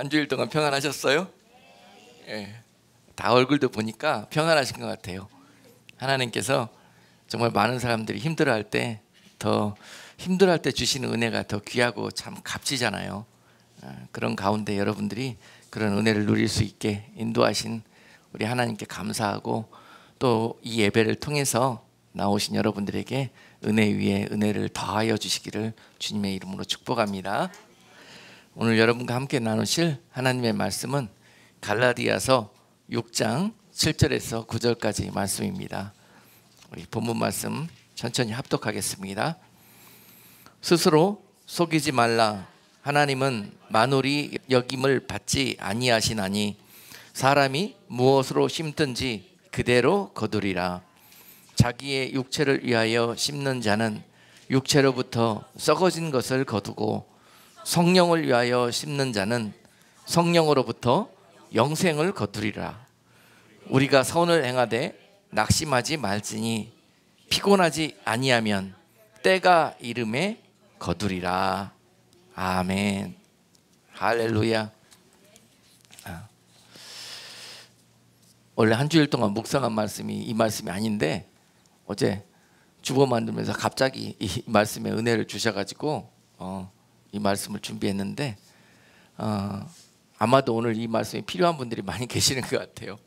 한 주일 동안 평안하셨어요? 예. 다 얼굴도 보니까 평안하신 것 같아요. 하나님께서 정말 많은 사람들이 힘들어할 때 더 힘들어할 때 주시는 은혜가 더 귀하고 참 값지잖아요. 그런 가운데 여러분들이 그런 은혜를 누릴 수 있게 인도하신 우리 하나님께 감사하고 또 이 예배를 통해서 나오신 여러분들에게 은혜 위에 은혜를 더하여 주시기를 주님의 이름으로 축복합니다. 오늘 여러분과 함께 나누실 하나님의 말씀은 갈라디아서 6장 7절에서 9절까지 말씀입니다. 우리 본문 말씀 천천히 합독하겠습니다. 스스로 속이지 말라. 하나님은 만홀이 여김을 받지 아니하시나니 사람이 무엇으로 심든지 그대로 거두리라. 자기의 육체를 위하여 심는 자는 육체로부터 썩어진 것을 거두고 성령을 위하여 심는 자는 성령으로부터 영생을 거두리라. 우리가 선을 행하되 낙심하지 말지니 피곤하지 아니하면 때가 이름에 거두리라. 아멘. 할렐루야. 원래 한 주일 동안 묵상한 말씀이 이 말씀이 아닌데 어제 주보 만들면서 갑자기 이 말씀에 은혜를 주셔가지고 이 말씀을 준비했는데 아마도 오늘 이 말씀이 필요한 분들이 많이 계시는 것 같아요.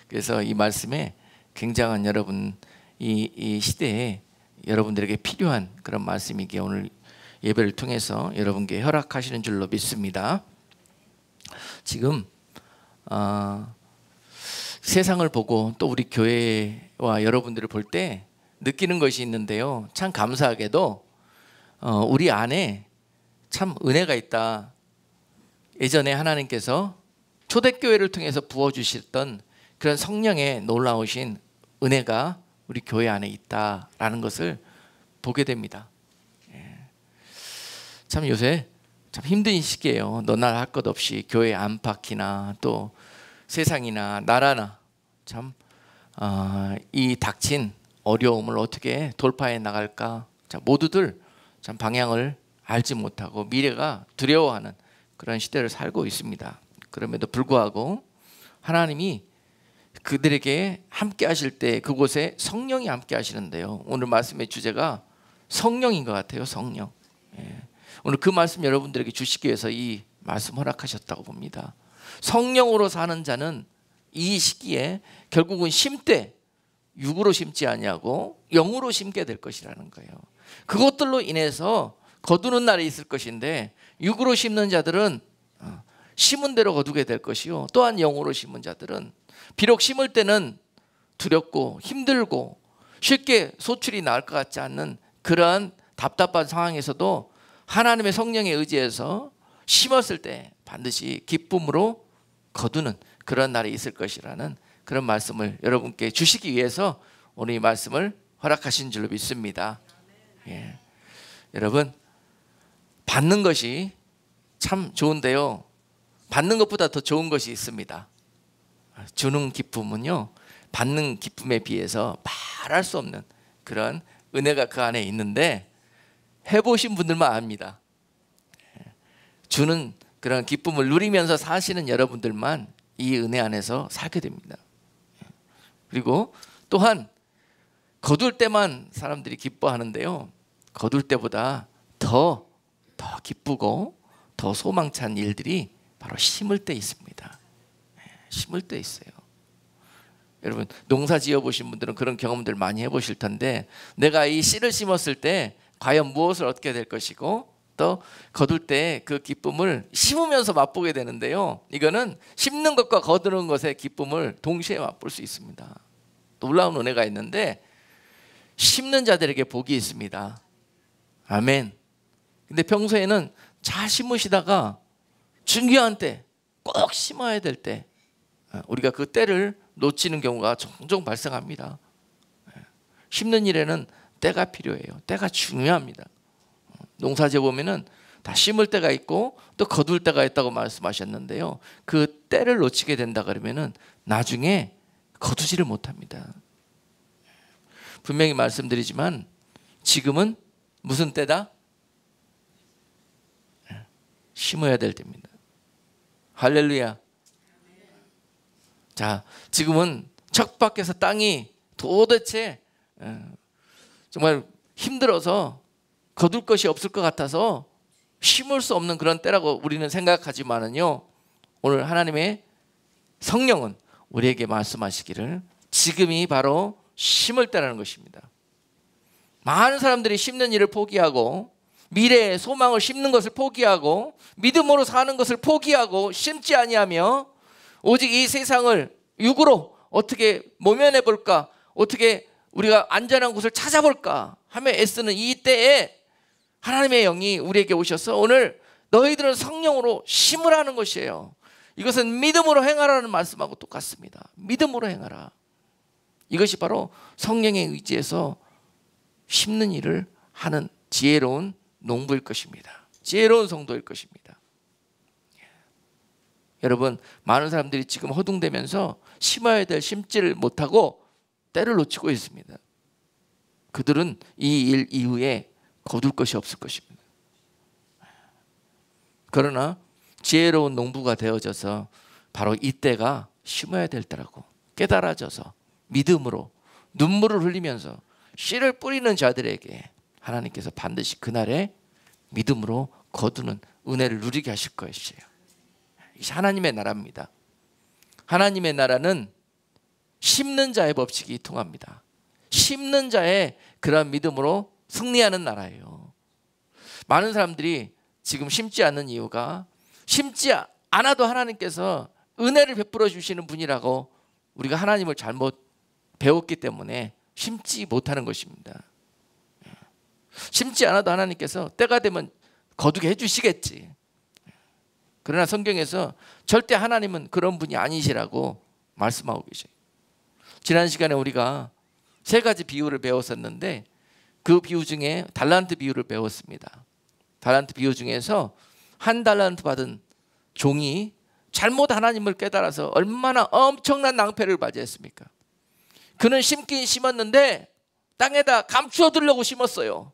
그래서 이 말씀에 굉장한 여러분 이 시대에 여러분들에게 필요한 그런 말씀이기에 오늘 예배를 통해서 여러분께 허락하시는 줄로 믿습니다. 지금 세상을 보고 또 우리 교회와 여러분들을 볼 때 느끼는 것이 있는데요. 참 감사하게도 우리 안에 참 은혜가 있다. 예전에 하나님께서 초대교회를 통해서 부어주셨던 그런 성령의 놀라우신 은혜가 우리 교회 안에 있다라는 것을 보게 됩니다. 참 요새 참 힘든 시기예요. 너나 할 것 없이 교회 안팎이나 또 세상이나 나라나 참 이 닥친 어려움을 어떻게 돌파해 나갈까? 자, 모두들 참 방향을 알지 못하고 미래가 두려워하는 그런 시대를 살고 있습니다. 그럼에도 불구하고 하나님이 그들에게 함께 하실 때 그곳에 성령이 함께 하시는데요. 오늘 말씀의 주제가 성령인 것 같아요. 성령. 오늘 그 말씀 여러분들에게 주시기 위해서 이 말씀 허락하셨다고 봅니다. 성령으로 사는 자는 이 시기에 결국은 심되 육으로 심지 아니하고 영으로 심게 될 것이라는 거예요. 그것들로 인해서 거두는 날이 있을 것인데 육으로 심는 자들은 심은 대로 거두게 될 것이요, 또한 영으로 심은 자들은 비록 심을 때는 두렵고 힘들고 쉽게 소출이 나올 것 같지 않는 그러한 답답한 상황에서도 하나님의 성령에 의지해서 심었을 때 반드시 기쁨으로 거두는 그런 날이 있을 것이라는 그런 말씀을 여러분께 주시기 위해서 오늘 이 말씀을 허락하신 줄로 믿습니다. 여러분, 받는 것이 참 좋은데요, 받는 것보다 더 좋은 것이 있습니다. 주는 기쁨은요, 받는 기쁨에 비해서 말할 수 없는 그런 은혜가 그 안에 있는데 해보신 분들만 압니다. 주는 그런 기쁨을 누리면서 사시는 여러분들만 이 은혜 안에서 살게 됩니다. 그리고 또한 거둘 때만 사람들이 기뻐하는데요, 거둘 때보다 더 기쁘고 더 소망찬 일들이 바로 심을 때 있습니다. 심을 때 있어요. 여러분, 농사 지어보신 분들은 그런 경험들 많이 해보실 텐데 내가 이 씨를 심었을 때 과연 무엇을 얻게 될 것이고 또 거둘 때 그 기쁨을 심으면서 맛보게 되는데요, 이거는 심는 것과 거두는 것의 기쁨을 동시에 맛볼 수 있습니다. 놀라운 은혜가 있는데 심는 자들에게 복이 있습니다. 아멘. 근데 평소에는 잘 심으시다가 중요한 때 꼭 심어야 될 때 우리가 그 때를 놓치는 경우가 종종 발생합니다. 심는 일에는 때가 필요해요. 때가 중요합니다. 농사지어 보면은 다 심을 때가 있고 또 거둘 때가 있다고 말씀하셨는데요, 그 때를 놓치게 된다 그러면은 나중에 거두지를 못합니다. 분명히 말씀드리지만 지금은 무슨 때다? 심어야 될 때입니다. 할렐루야. 자, 지금은 척박해서 땅이 도대체 정말 힘들어서 거둘 것이 없을 것 같아서 심을 수 없는 그런 때라고 우리는 생각하지만은요, 오늘 하나님의 성령은 우리에게 말씀하시기를 지금이 바로 심을 때라는 것입니다. 많은 사람들이 심는 일을 포기하고 미래의 소망을 심는 것을 포기하고 믿음으로 사는 것을 포기하고 심지 아니하며 오직 이 세상을 육으로 어떻게 모면해 볼까, 어떻게 우리가 안전한 곳을 찾아볼까 하며 애쓰는 이 때에 하나님의 영이 우리에게 오셔서 오늘 너희들은 성령으로 심으라는 것이에요. 이것은 믿음으로 행하라는 말씀하고 똑같습니다. 믿음으로 행하라. 이것이 바로 성령의 의지에서 심는 일을 하는 지혜로운 농부일 것입니다. 지혜로운 성도일 것입니다. 여러분, 많은 사람들이 지금 허둥대면서 심어야 될 심지를 못하고 때를 놓치고 있습니다. 그들은 이 일 이후에 거둘 것이 없을 것입니다. 그러나 지혜로운 농부가 되어져서 바로 이때가 심어야 될 때라고 깨달아져서 믿음으로 눈물을 흘리면서 씨를 뿌리는 자들에게 하나님께서 반드시 그날에 믿음으로 거두는 은혜를 누리게 하실 것이에요. 이것이 하나님의 나라입니다. 하나님의 나라는 심는 자의 법칙이 통합니다. 심는 자의 그러한 믿음으로 승리하는 나라예요. 많은 사람들이 지금 심지 않는 이유가 심지 않아도 하나님께서 은혜를 베풀어 주시는 분이라고 우리가 하나님을 잘못 배웠기 때문에 심지 못하는 것입니다. 심지 않아도 하나님께서 때가 되면 거두게 해주시겠지. 그러나 성경에서 절대 하나님은 그런 분이 아니시라고 말씀하고 계셔요. 지난 시간에 우리가 세 가지 비유를 배웠었는데 그 비유 중에 달란트 비유를 배웠습니다. 달란트 비유 중에서 한 달란트 받은 종이 잘못 하나님을 깨달아서 얼마나 엄청난 낭패를 맞이했습니까? 그는 심긴 심었는데 땅에다 감추어 두려고 심었어요.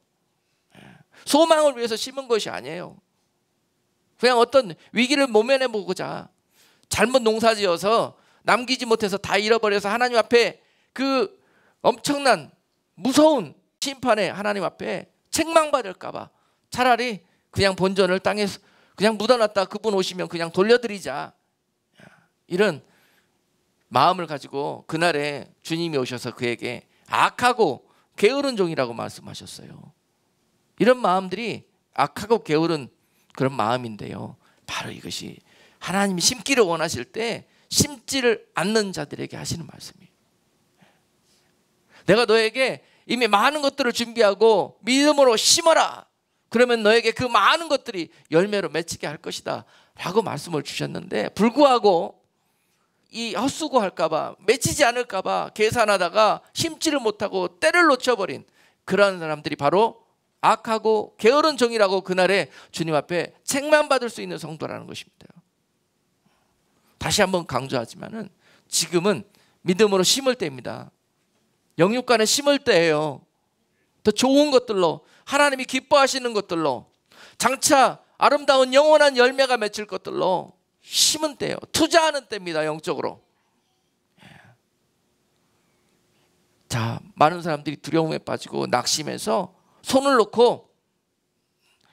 소망을 위해서 심은 것이 아니에요. 그냥 어떤 위기를 모면해 보고자 잘못 농사지어서 남기지 못해서 다 잃어버려서 하나님 앞에 그 엄청난 무서운 심판에 하나님 앞에 책망받을까 봐 차라리 그냥 본전을 땅에 그냥 묻어놨다 그분 오시면 그냥 돌려드리자, 이런 마음을 가지고 그날에 주님이 오셔서 그에게 악하고 게으른 종이라고 말씀하셨어요. 이런 마음들이 악하고 게으른 그런 마음인데요, 바로 이것이 하나님이 심기를 원하실 때 심지를 않는 자들에게 하시는 말씀이에요. 내가 너에게 이미 많은 것들을 준비하고 믿음으로 심어라. 그러면 너에게 그 많은 것들이 열매로 맺히게 할 것이다 라고 말씀을 주셨는데, 불구하고 이 헛수고할까 봐, 맺히지 않을까 봐 계산하다가 심지를 못하고 때를 놓쳐버린 그런 사람들이 바로 악하고 게으른 종이라고 그날에 주님 앞에 책망받을 수 있는 성도라는 것입니다. 다시 한번 강조하지만은 지금은 믿음으로 심을 때입니다. 영육간에 심을 때예요. 더 좋은 것들로, 하나님이 기뻐하시는 것들로, 장차 아름다운 영원한 열매가 맺힐 것들로 심은 때예요. 투자하는 때입니다. 영적으로. 자, 많은 사람들이 두려움에 빠지고 낙심해서 손을 놓고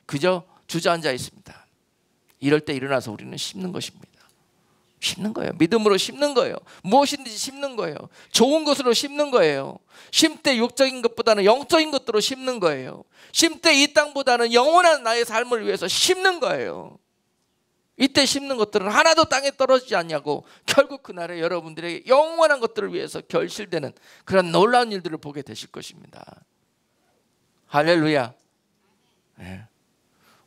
그저 주저앉아 있습니다. 이럴 때 일어나서 우리는 심는 것입니다. 심는 거예요. 믿음으로 심는 거예요. 무엇인지 심는 거예요. 좋은 것으로 심는 거예요. 심때 육적인 것보다는 영적인 것들로 심는 거예요. 심때 이 땅보다는 영원한 나의 삶을 위해서 심는 거예요. 이때 심는 것들은 하나도 땅에 떨어지지 않냐고 결국 그날에 여러분들에게 영원한 것들을 위해서 결실되는 그런 놀라운 일들을 보게 되실 것입니다. 할렐루야. 네.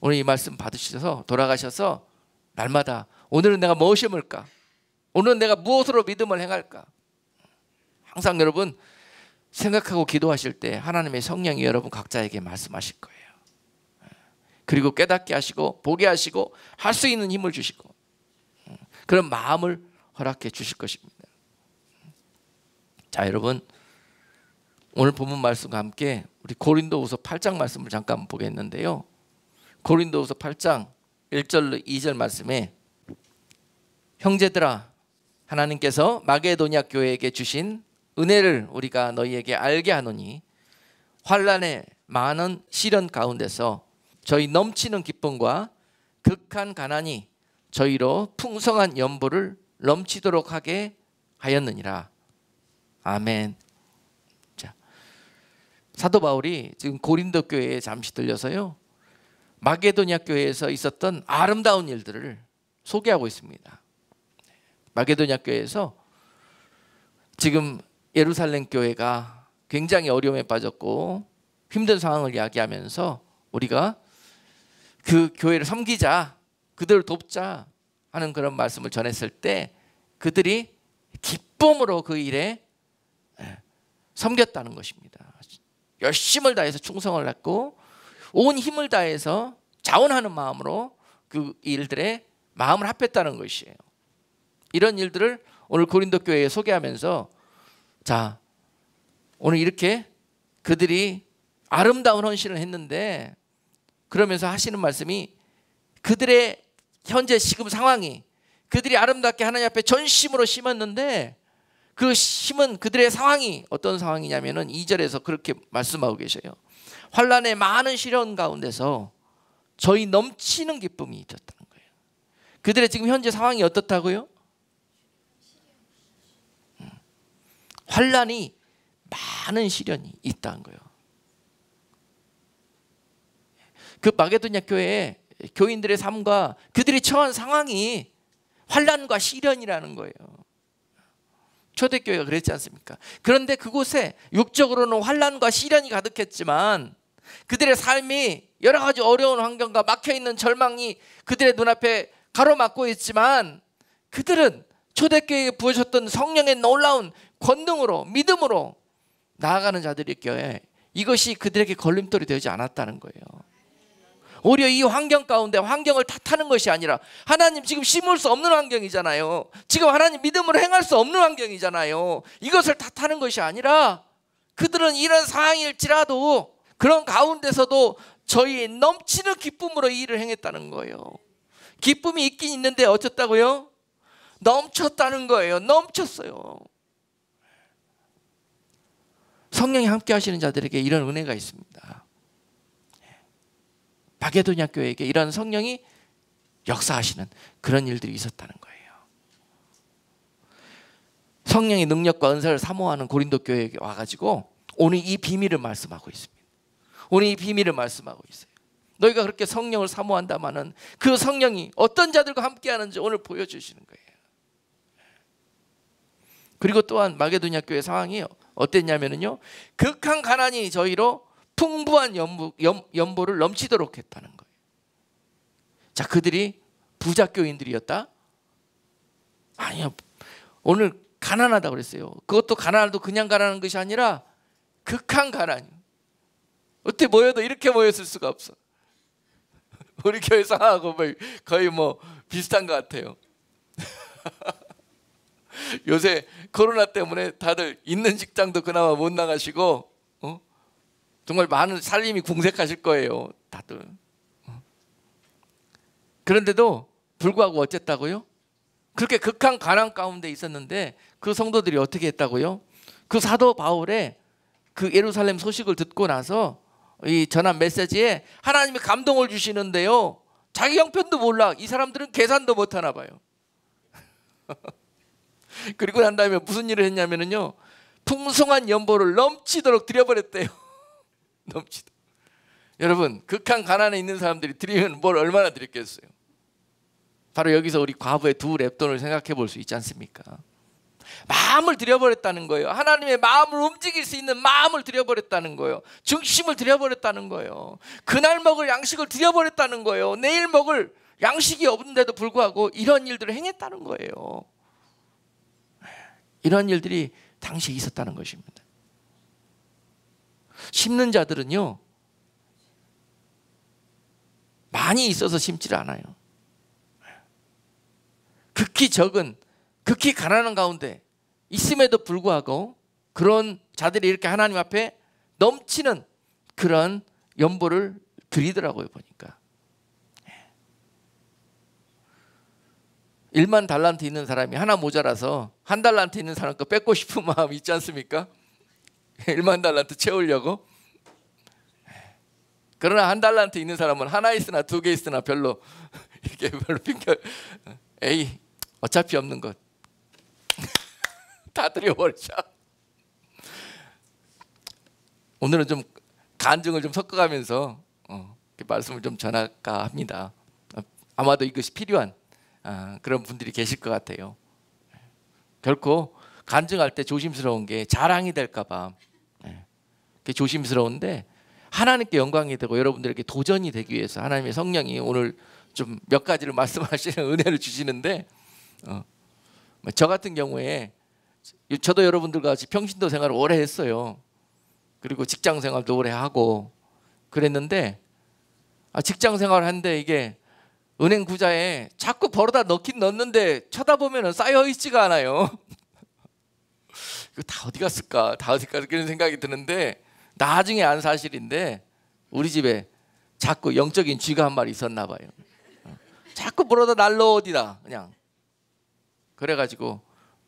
오늘 이 말씀 받으셔서 돌아가셔서 날마다 오늘은 내가 무엇을 심을까? 오늘은 내가 무엇으로 믿음을 행할까? 항상 여러분 생각하고 기도하실 때 하나님의 성령이 여러분 각자에게 말씀하실 거예요. 그리고 깨닫게 하시고 보게 하시고 할 수 있는 힘을 주시고 그런 마음을 허락해 주실 것입니다. 자, 여러분 오늘 본문 말씀과 함께 우리 고린도후서 8장 말씀을 잠깐 보겠는데요. 고린도후서 8장 1절 2절 말씀에 형제들아 하나님께서 마게도냐 교회에게 주신 은혜를 우리가 너희에게 알게 하노니 환난의 많은 시련 가운데서 저희 넘치는 기쁨과 극한 가난이 저희로 풍성한 연보를 넘치도록 하게 하였느니라. 아멘. 자, 사도 바울이 지금 고린도 교회에 잠시 들려서요, 마게도냐 교회에서 있었던 아름다운 일들을 소개하고 있습니다. 마게도냐 교회에서 지금 예루살렘 교회가 굉장히 어려움에 빠졌고 힘든 상황을 이야기하면서 우리가 그 교회를 섬기자, 그들을 돕자 하는 그런 말씀을 전했을 때 그들이 기쁨으로 그 일에 섬겼다는 것입니다. 열심을 다해서 충성을 했고 온 힘을 다해서 자원하는 마음으로 그 일들에 마음을 합했다는 것이에요. 이런 일들을 오늘 고린도 교회에 소개하면서, 자, 오늘 이렇게 그들이 아름다운 헌신을 했는데, 그러면서 하시는 말씀이 그들의 현재 지금 상황이, 그들이 아름답게 하나님 앞에 전심으로 심었는데 그 심은 그들의 상황이 어떤 상황이냐면은 2절에서 그렇게 말씀하고 계셔요. 환난의 많은 시련 가운데서 저희 넘치는 기쁨이 있었다는 거예요. 그들의 지금 현재 상황이 어떻다고요? 환난이 많은 시련이 있다는 거예요. 그 마게도냐 교회의 교인들의 삶과 그들이 처한 상황이 환난과 시련이라는 거예요. 초대교회가 그랬지 않습니까? 그런데 그곳에 육적으로는 환난과 시련이 가득했지만 그들의 삶이 여러 가지 어려운 환경과 막혀있는 절망이 그들의 눈앞에 가로막고 있지만 그들은 초대교회에 부어졌던 성령의 놀라운 권능으로, 믿음으로 나아가는 자들이었기에 이것이 그들에게 걸림돌이 되지 않았다는 거예요. 오히려 이 환경 가운데 환경을 탓하는 것이 아니라, 하나님 지금 심을 수 없는 환경이잖아요. 지금 하나님 믿음으로 행할 수 없는 환경이잖아요. 이것을 탓하는 것이 아니라 그들은 이런 상황일지라도 그런 가운데서도 저희 넘치는 기쁨으로 이 일을 행했다는 거예요. 기쁨이 있긴 있는데 어쩌다고요? 넘쳤다는 거예요. 넘쳤어요. 성령이 함께 하시는 자들에게 이런 은혜가 있습니다. 마게도냐 교회에게 이런 성령이 역사하시는 그런 일들이 있었다는 거예요. 성령의 능력과 은사를 사모하는 고린도 교회에 와가지고 오늘 이 비밀을 말씀하고 있습니다. 오늘 이 비밀을 말씀하고 있어요. 너희가 그렇게 성령을 사모한다마는 그 성령이 어떤 자들과 함께하는지 오늘 보여주시는 거예요. 그리고 또한 마게도냐 교회 상황이 어땠냐면요, 극한 가난이 저희로 풍부한 연보를 넘치도록 했다는 거예요. 자, 그들이 부자 교인들이었다? 아니요. 오늘 가난하다고 그랬어요. 그것도 가난도 그냥 가난한 것이 아니라 극한 가난. 어떻게 모여도 이렇게 모였을 수가 없어. 우리 교회 상황하고 거의 비슷한 것 같아요. 요새 코로나 때문에 다들 있는 직장도 그나마 못 나가시고 정말 많은 살림이 궁색하실 거예요, 다들. 그런데도 불구하고 어쨌다고요? 그렇게 극한 가난 가운데 있었는데 그 성도들이 어떻게 했다고요? 그 사도 바울의 그 예루살렘 소식을 듣고 나서 이 전한 메시지에 하나님이 감동을 주시는데요, 자기 형편도 몰라. 이 사람들은 계산도 못 하나 봐요. 그리고 난 다음에 무슨 일을 했냐면요, 풍성한 연보를 넘치도록 드려버렸대요. 넘치도록. 여러분, 극한 가난에 있는 사람들이 드리면 뭘 얼마나 드렸겠어요? 바로 여기서 우리 과부의 두 랩돈을 생각해 볼 수 있지 않습니까? 마음을 드려버렸다는 거예요. 하나님의 마음을 움직일 수 있는 마음을 드려버렸다는 거예요. 중심을 드려버렸다는 거예요. 그날 먹을 양식을 드려버렸다는 거예요. 내일 먹을 양식이 없는데도 불구하고 이런 일들을 행했다는 거예요. 이런 일들이 당시에 있었다는 것입니다. 심는 자들은요, 많이 있어서 심지를 않아요. 극히 적은, 극히 가난한 가운데 있음에도 불구하고 그런 자들이 이렇게 하나님 앞에 넘치는 그런 연보를 드리더라고요, 보니까. 1만 달란트 있는 사람이 하나 모자라서 한 달란트 있는 사람 거 뺏고 싶은 마음 있지 않습니까? 1만 달란트 채우려고. 그러나 한 달란트 있는 사람은 하나 있으나 두 개 있으나 별로 이게 별로 핑계, 에이 어차피 없는 것 다 드려버리자. 오늘은 좀 간증을 좀 섞어가면서 말씀을 좀 전할까 합니다. 아마도 이것이 필요한 그런 분들이 계실 것 같아요. 결코 간증할 때 조심스러운 게 자랑이 될까 봐 조심스러운데, 하나님께 영광이 되고 여러분들에게 도전이 되기 위해서 하나님의 성령이 오늘 좀 몇 가지를 말씀하시는 은혜를 주시는데, 저 같은 경우에 저도 여러분들과 같이 평신도 생활을 오래 했어요. 그리고 직장 생활도 오래 하고 그랬는데, 직장 생활을 하는데 이게 은행 구자에 자꾸 벌어다 넣긴 넣는데 쳐다보면 쌓여 있지가 않아요. 이거 다 어디 갔을까? 다 어디 갔을까? 그런 생각이 드는데, 나중에 안 사실인데 우리 집에 자꾸 영적인 쥐가 한 마리 있었나 봐요. 자꾸 벌어다 날러 어디다 그냥. 그래가지고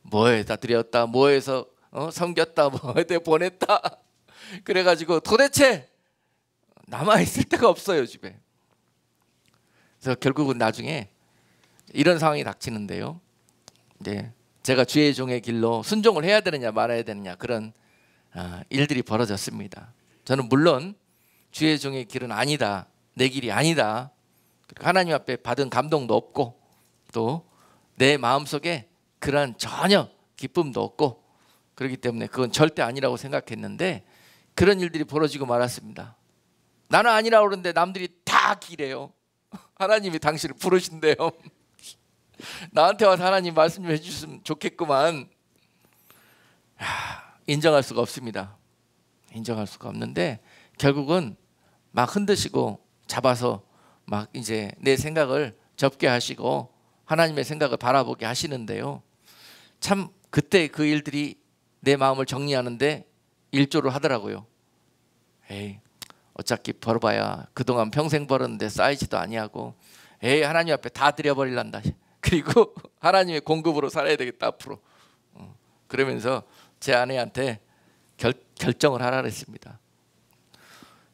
뭐에다 드렸다, 뭐에서 섬겼다, 뭐에다 보냈다. 그래가지고 도대체 남아있을 데가 없어요 집에. 그래서 결국은 나중에 이런 상황이 닥치는데요, 이제 제가 주의 종의 길로 순종을 해야 되느냐 말아야 되느냐, 그런 일들이 벌어졌습니다. 저는 물론 주의 종의 길은 아니다, 내 길이 아니다, 하나님 앞에 받은 감동도 없고 또 내 마음속에 그러한 전혀 기쁨도 없고, 그렇기 때문에 그건 절대 아니라고 생각했는데 그런 일들이 벌어지고 말았습니다. 나는 아니라고 그러는데 남들이 다 기래요. 하나님이 당신을 부르신대요. 나한테 와서 하나님 말씀 좀 해주셨으면 좋겠구만. 인정할 수가 없습니다. 인정할 수가 없는데 결국은 막 흔드시고 잡아서 막 이제 내 생각을 접게 하시고 하나님의 생각을 바라보게 하시는데요, 참 그때 그 일들이 내 마음을 정리하는데 일조를 하더라고요. 에이 어차피 벌어봐야 그동안 평생 벌었는데 쌓이지도 아니하고, 에이 하나님 앞에 다 드려버릴란다. 그리고 하나님의 공급으로 살아야 되겠다 앞으로. 그러면서 제 아내한테 결정을 하라 그랬습니다.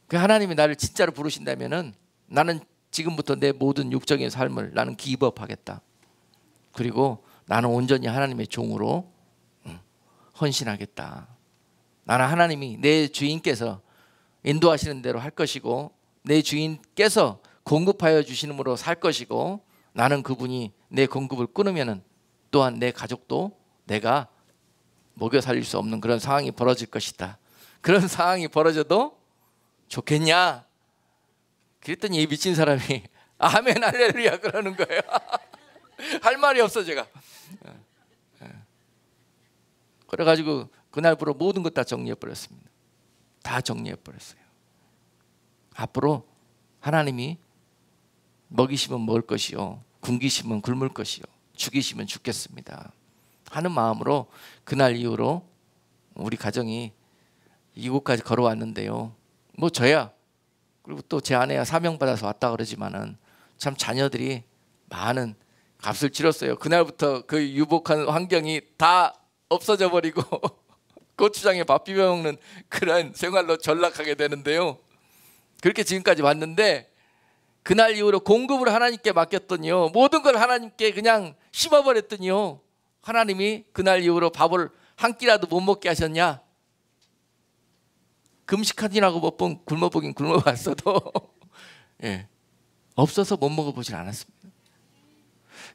그 하나님이 나를 진짜로 부르신다면은 나는 지금부터 내 모든 육적인 삶을 나는 기브업하겠다. 그리고 나는 온전히 하나님의 종으로 헌신하겠다. 나는 하나님이 내 주인께서 인도하시는 대로 할 것이고 내 주인께서 공급하여 주시는으로 살 것이고, 나는 그분이 내 공급을 끊으면은 또한 내 가족도 내가 먹여 살릴 수 없는 그런 상황이 벌어질 것이다. 그런 상황이 벌어져도 좋겠냐? 그랬더니 이 미친 사람이 아멘 할렐루야 그러는 거예요. 할 말이 없어 제가. 그래가지고 그날부로 모든 것 다 정리해버렸습니다. 다 정리해버렸어요. 앞으로 하나님이 먹이시면 먹을 것이요, 굶기시면 굶을 것이요, 죽이시면 죽겠습니다 하는 마음으로 그날 이후로 우리 가정이 이곳까지 걸어왔는데요, 뭐 저야 그리고 또 제 아내야 사명받아서 왔다 그러지만은 참 자녀들이 많은 값을 치렀어요. 그날부터 그 유복한 환경이 다 없어져 버리고 고추장에 밥 비벼 먹는 그런 생활로 전락하게 되는데요, 그렇게 지금까지 왔는데 그날 이후로 공급을 하나님께 맡겼더니요, 모든 걸 하나님께 그냥 심어버렸더니요, 하나님이 그날 이후로 밥을 한 끼라도 못 먹게 하셨냐? 금식하지라고 몇 번 굶어보긴 굶어봤어도 없어서 못 먹어보질 않았습니다.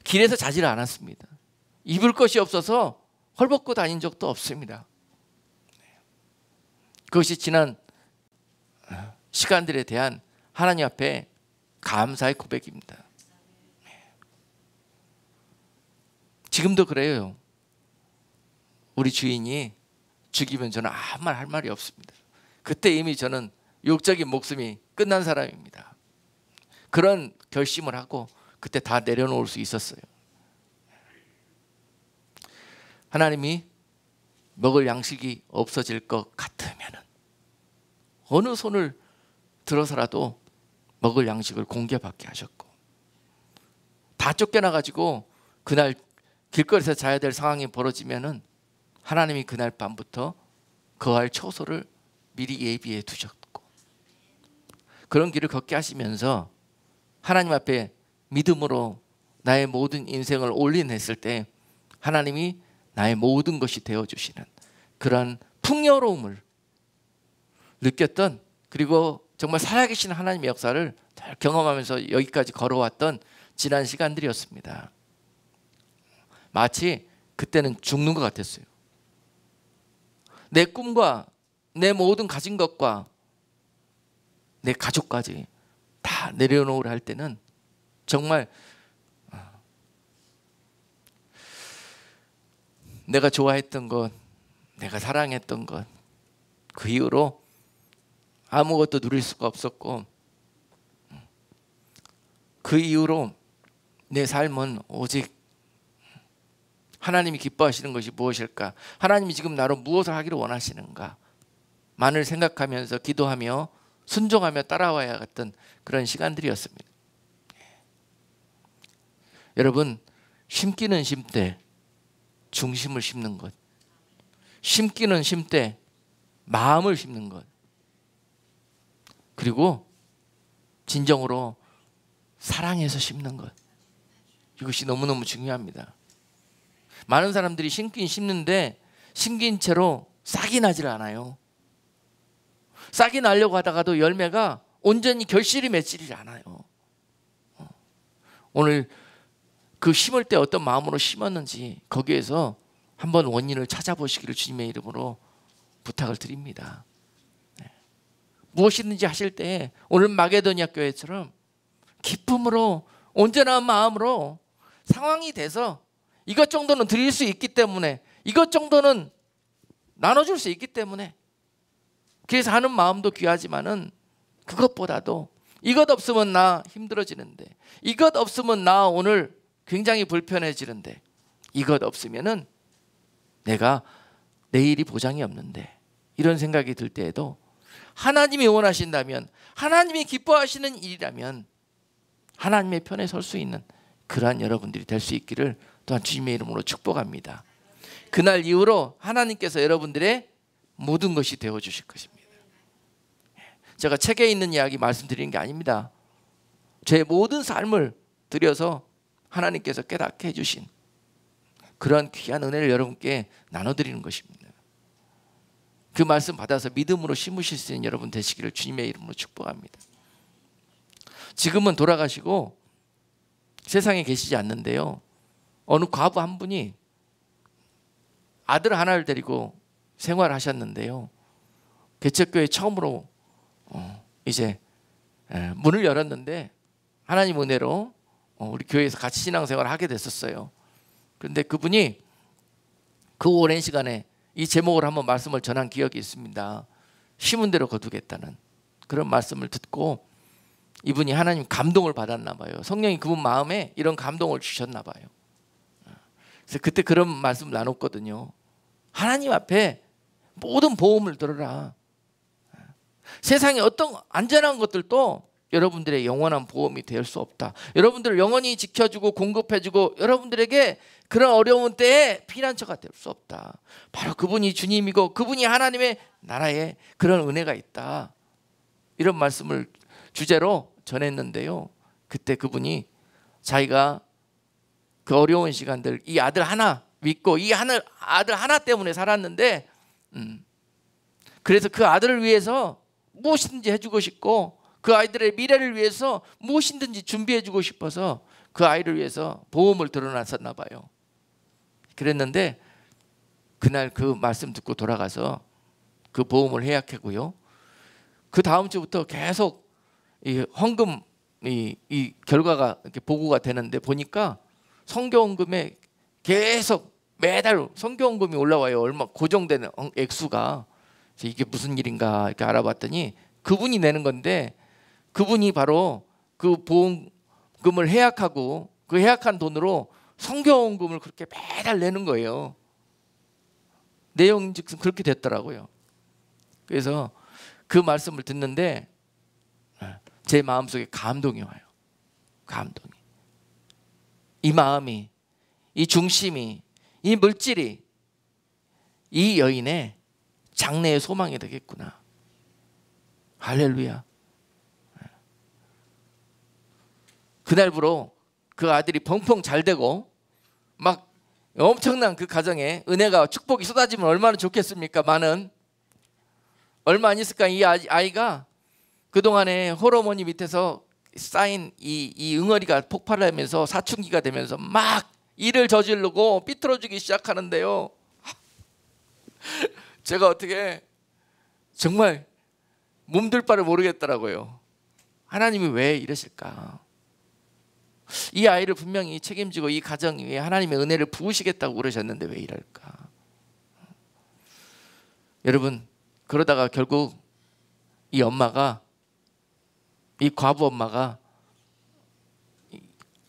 길에서 자질 않았습니다. 입을 것이 없어서 헐벗고 다닌 적도 없습니다. 그것이 지난 시간들에 대한 하나님 앞에 감사의 고백입니다. 지금도 그래요. 우리 주인이 죽이면 저는 아무 말 할 말이 없습니다. 그때 이미 저는 육적인 목숨이 끝난 사람입니다. 그런 결심을 하고 그때 다 내려놓을 수 있었어요. 하나님이 먹을 양식이 없어질 것 같으면 어느 손을 들어서라도 먹을 양식을 공개받게 하셨고, 다 쫓겨나가지고 그날 길거리에서 자야 될 상황이 벌어지면은 하나님이 그날 밤부터 거할 처소를 미리 예비해 두셨고, 그런 길을 걷게 하시면서 하나님 앞에 믿음으로 나의 모든 인생을 올인했을 때 하나님이 나의 모든 것이 되어주시는 그런 풍요로움을 느꼈던, 그리고 정말 살아계신 하나님의 역사를 잘 경험하면서 여기까지 걸어왔던 지난 시간들이었습니다. 마치 그때는 죽는 것 같았어요. 내 꿈과 내 모든 가진 것과 내 가족까지 다 내려놓으라 할 때는 정말 내가 좋아했던 것, 내가 사랑했던 것, 그 이후로 아무것도 누릴 수가 없었고, 그 이후로 내 삶은 오직 하나님이 기뻐하시는 것이 무엇일까, 하나님이 지금 나로 무엇을 하기를 원하시는가 만을 생각하면서 기도하며 순종하며 따라와야 했던 그런 시간들이었습니다. 여러분, 심기는 심되 중심을 심는 것, 심기는 심되 마음을 심는 것, 그리고 진정으로 사랑해서 심는 것, 이것이 너무너무 중요합니다. 많은 사람들이 심긴 심는데 심긴 채로 싹이 나질 않아요. 싹이 나려고 하다가도 열매가 온전히 결실이 맺히지 않아요. 오늘 그 심을 때 어떤 마음으로 심었는지 거기에서 한번 원인을 찾아보시기를 주님의 이름으로 부탁을 드립니다. 무엇이든지 하실 때 오늘 마게도냐 교회처럼 기쁨으로 온전한 마음으로 상황이 돼서 이것 정도는 드릴 수 있기 때문에, 이것 정도는 나눠줄 수 있기 때문에, 그래서 하는 마음도 귀하지만은 그것보다도 이것 없으면 나 힘들어지는데, 이것 없으면 나 오늘 굉장히 불편해지는데, 이것 없으면은 내가 내일이 보장이 없는데, 이런 생각이 들 때에도 하나님이 원하신다면, 하나님이 기뻐하시는 일이라면 하나님의 편에 설 수 있는 그러한 여러분들이 될 수 있기를 또한 주님의 이름으로 축복합니다. 그날 이후로 하나님께서 여러분들의 모든 것이 되어주실 것입니다. 제가 책에 있는 이야기 말씀드리는 게 아닙니다. 제 모든 삶을 들여서 하나님께서 깨닫게 해주신 그런 귀한 은혜를 여러분께 나눠드리는 것입니다. 그 말씀 받아서 믿음으로 심으실 수 있는 여러분 되시기를 주님의 이름으로 축복합니다. 지금은 돌아가시고 세상에 계시지 않는데요, 어느 과부 한 분이 아들 하나를 데리고 생활하셨는데요, 개척교회 처음으로 이제 문을 열었는데 하나님 은혜로 우리 교회에서 같이 신앙생활을 하게 됐었어요. 그런데 그분이 그 오랜 시간에 이 제목을 한번 말씀을 전한 기억이 있습니다. 심은 대로 거두겠다는 그런 말씀을 듣고 이분이 하나님 감동을 받았나 봐요. 성령이 그분 마음에 이런 감동을 주셨나 봐요. 그래서 그때 그런 말씀을 나눴거든요. 하나님 앞에 모든 보험을 들어라. 세상에 어떤 안전한 것들도 여러분들의 영원한 보험이 될 수 없다. 여러분들을 영원히 지켜주고 공급해주고 여러분들에게 그런 어려운 때에 피난처가 될 수 없다. 바로 그분이 주님이고 그분이 하나님의 나라에 그런 은혜가 있다. 이런 말씀을 주제로 전했는데요, 그때 그분이 자기가 그 어려운 시간들 이 아들 하나 믿고 이 아들 하나 때문에 살았는데 그래서 그 아들을 위해서 무엇이든지 해주고 싶고 그 아이들의 미래를 위해서 무엇이든지 준비해주고 싶어서 그 아이를 위해서 보험을 들어놨었나 봐요. 그랬는데 그날 그 말씀 듣고 돌아가서 그 보험을 해약하고요, 그 다음 주부터 계속 이 헌금 이 결과가 이렇게 보고가 되는데 보니까 성교헌금에 계속 매달 성교헌금이 올라와요. 얼마 고정되는 액수가. 이게 무슨 일인가 이렇게 알아봤더니 그분이 내는 건데, 그분이 바로 그 보험금을 해약하고 그 해약한 돈으로 성교헌금을 그렇게 매달 내는 거예요. 내용즉슨 그렇게 됐더라고요. 그래서 그 말씀을 듣는데 제 마음속에 감동이 와요. 감동이. 이 마음이 이 중심이, 이 물질이 이 여인의 장래의 소망이 되겠구나. 할렐루야. 그날부로 그 아들이 펑펑 잘 되고 막 엄청난 그 가정에 은혜가 축복이 쏟아지면 얼마나 좋겠습니까? 얼마 안 있을까 이 아이가 그동안에 호르몬이 밑에서 쌓인 이 응어리가 폭발하면서 사춘기가 되면서 막 일을 저지르고 삐뚤어지기 시작하는데요. 제가 어떻게 정말 몸둘 바를 모르겠더라고요. 하나님이 왜 이러실까? 이 아이를 분명히 책임지고 이 가정 위에 하나님의 은혜를 부으시겠다고 그러셨는데 왜 이럴까? 여러분, 그러다가 결국 이 과부 엄마가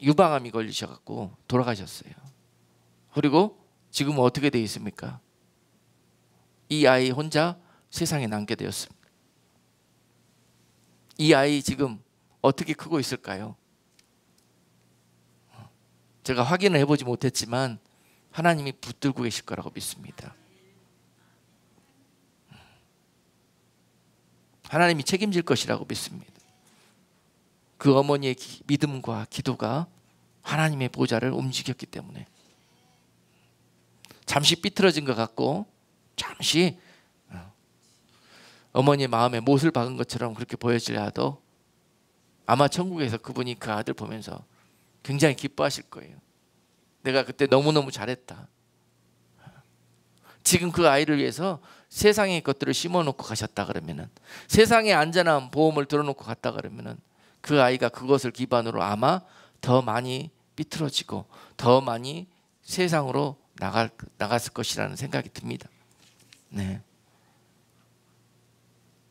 유방암이 걸리셔갖고 돌아가셨어요. 그리고 지금은 어떻게 되어 있습니까? 이 아이 혼자 세상에 남게 되었습니다. 이 아이 지금 어떻게 크고 있을까요? 제가 확인을 해보지 못했지만 하나님이 붙들고 계실 거라고 믿습니다. 하나님이 책임질 것이라고 믿습니다. 그 어머니의 믿음과 기도가 하나님의 보좌를 움직였기 때문에 잠시 삐뚤어진 것 같고 잠시 어머니의 마음에 못을 박은 것처럼 그렇게 보여질라도 아마 천국에서 그분이 그 아들 보면서 굉장히 기뻐하실 거예요. 내가 그때 너무너무 잘했다. 지금 그 아이를 위해서 세상의 것들을 심어놓고 가셨다 그러면은, 세상의 안전한 보험을 들어놓고 갔다 그러면은 그 아이가 그것을 기반으로 아마 더 많이 삐뚤어지고 더 많이 세상으로 나갔을 것이라는 생각이 듭니다. 네,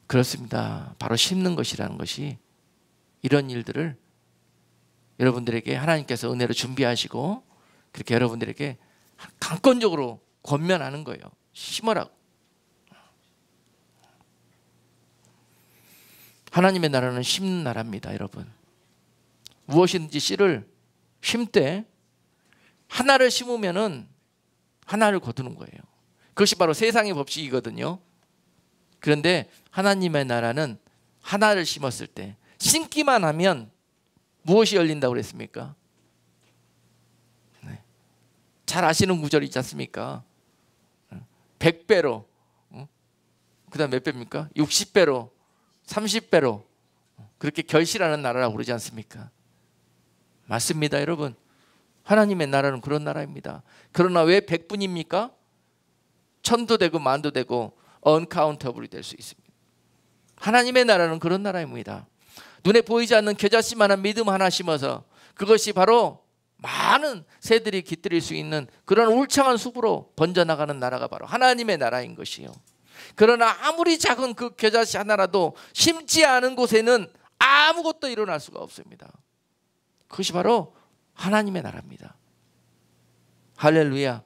그렇습니다. 바로 심는 것이라는 것이 이런 일들을 여러분들에게 하나님께서 은혜로 준비하시고 그렇게 여러분들에게 강권적으로 권면하는 거예요. 심으라고. 하나님의 나라는 심는 나라입니다, 여러분. 무엇이든지 씨를 심되 하나를 심으면은 하나를 거두는 거예요. 그것이 바로 세상의 법칙이거든요. 그런데 하나님의 나라는 하나를 심었을 때, 심기만 하면 무엇이 열린다고 그랬습니까? 네. 잘 아시는 구절이 있지 않습니까? 100배로, 그 다음 몇 배입니까? 60배로, 30배로 그렇게 결실하는 나라라고 그러지 않습니까? 맞습니다, 여러분. 하나님의 나라는 그런 나라입니다. 그러나 왜 100분입니까? 천도 되고 만도 되고 언카운터블이 될 수 있습니다. 하나님의 나라는 그런 나라입니다. 눈에 보이지 않는 겨자씨만한 믿음 하나 심어서 그것이 바로 많은 새들이 깃들일 수 있는 그런 울창한 숲으로 번져나가는 나라가 바로 하나님의 나라인 것이요. 그러나 아무리 작은 그 겨자씨 하나라도 심지 않은 곳에는 아무것도 일어날 수가 없습니다. 그것이 바로 하나님의 나라입니다. 할렐루야.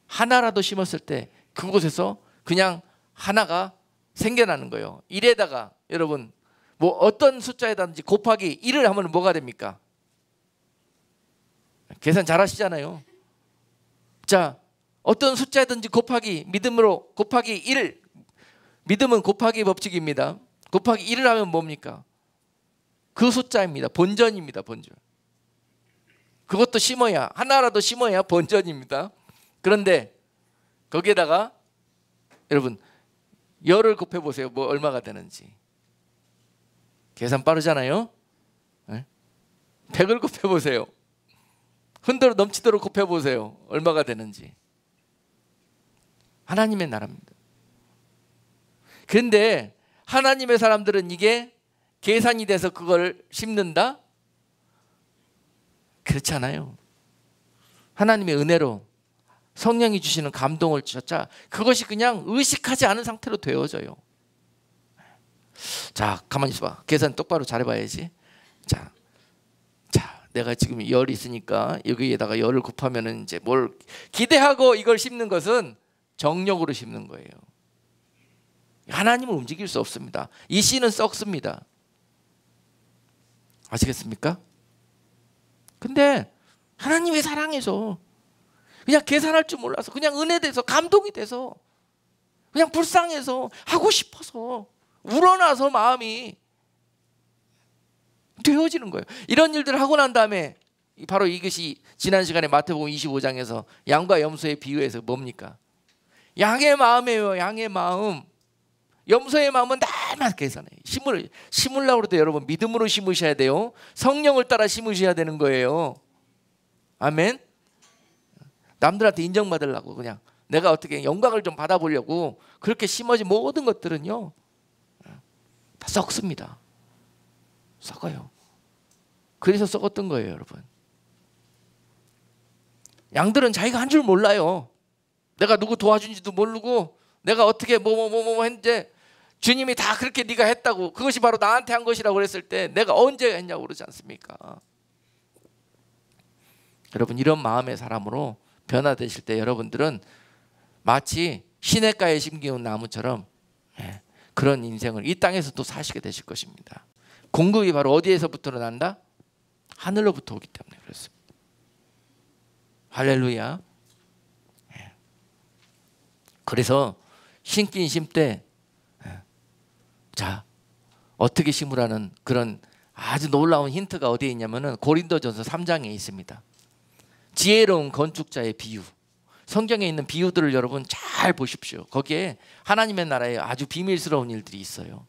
하나라도 심었을 때 그곳에서 그냥 하나가 생겨나는 거예요. 1에다가 여러분 뭐 어떤 숫자에다든지 곱하기 1을 하면 뭐가 됩니까? 계산 잘 하시잖아요. 자, 어떤 숫자든지 곱하기, 믿음으로 곱하기 1, 믿음은 곱하기 법칙입니다. 곱하기 1을 하면 뭡니까? 그 숫자입니다. 본전입니다. 본전. 그것도 심어야, 하나라도 심어야 본전입니다. 그런데 거기에다가 여러분 열을 곱해보세요. 뭐 얼마가 되는지. 계산 빠르잖아요. 100을 곱해보세요. 흔들어 넘치도록 곱해보세요. 얼마가 되는지. 하나님의 나라입니다. 그런데 하나님의 사람들은 이게 계산이 돼서 그걸 심는다? 그렇지 않아요. 하나님의 은혜로 성령이 주시는 감동을 주셨자 그것이 그냥 의식하지 않은 상태로 되어져요. 자, 가만히 있어봐. 계산 똑바로 잘해봐야지. 자, 내가 지금 열이 있으니까 여기에다가 열을 곱하면은 이제 뭘 기대하고 이걸 심는 것은 정력으로 심는 거예요. 하나님을 움직일 수 없습니다. 이 씨는 썩습니다. 아시겠습니까? 근데 하나님의 사랑에서 그냥 계산할 줄 몰라서 그냥 은혜돼서 감동이 돼서 그냥 불쌍해서 하고 싶어서 우러나서 마음이 되어지는 거예요. 이런 일들을 하고 난 다음에 바로 이것이 지난 시간에 마태복음 25장에서 양과 염소의 비유에서 뭡니까? 양의 마음이에요. 양의 마음. 염소의 마음은 날마다 계산해. 심으려고 그럴 때 여러분 믿음으로 심으셔야 돼요. 성령을 따라 심으셔야 되는 거예요. 아멘. 남들한테 인정받으려고 그냥 내가 어떻게 영광을 좀 받아보려고 그렇게 심어진 모든 것들은요 다 썩습니다. 썩어요. 그래서 썩었던 거예요, 여러분. 양들은 자기가 한 줄 몰라요. 내가 누구 도와준지도 모르고 내가 어떻게 뭐 했는데 주님이 다 그렇게 네가 했다고, 그것이 바로 나한테 한 것이라고 그랬을 때 내가 언제 했냐고 그러지 않습니까? 여러분, 이런 마음의 사람으로 변화되실 때 여러분들은 마치 시냇가에 심기운 나무처럼 그런 인생을 이 땅에서 또 사시게 되실 것입니다. 공급이 바로 어디에서부터 난다? 하늘로부터 오기 때문에 그렇습니다. 할렐루야. 그래서 심긴 심때 자, 어떻게 심으라는 그런 아주 놀라운 힌트가 어디에 있냐면은 고린도전서 3장에 있습니다. 지혜로운 건축자의 비유. 성경에 있는 비유들을 여러분 잘 보십시오. 거기에 하나님의 나라에 아주 비밀스러운 일들이 있어요.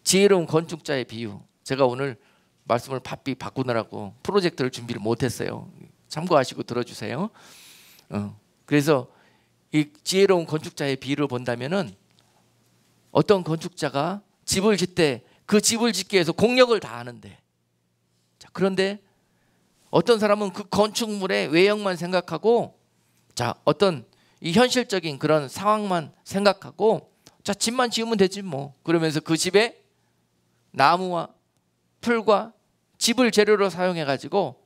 지혜로운 건축자의 비유. 제가 오늘 말씀을 바삐 바꾸느라고 프로젝트를 준비를 못했어요. 참고하시고 들어주세요. 그래서 이 지혜로운 건축자의 비유를 본다면은 어떤 건축자가 집을 짓되 그 집을 짓기 위해서 공력을 다하는데, 자, 그런데 어떤 사람은 그 건축물의 외형만 생각하고, 자, 어떤 이 현실적인 그런 상황만 생각하고, 자, 집만 지으면 되지 뭐. 그러면서 그 집에 나무와 풀과 집을 재료로 사용해 가지고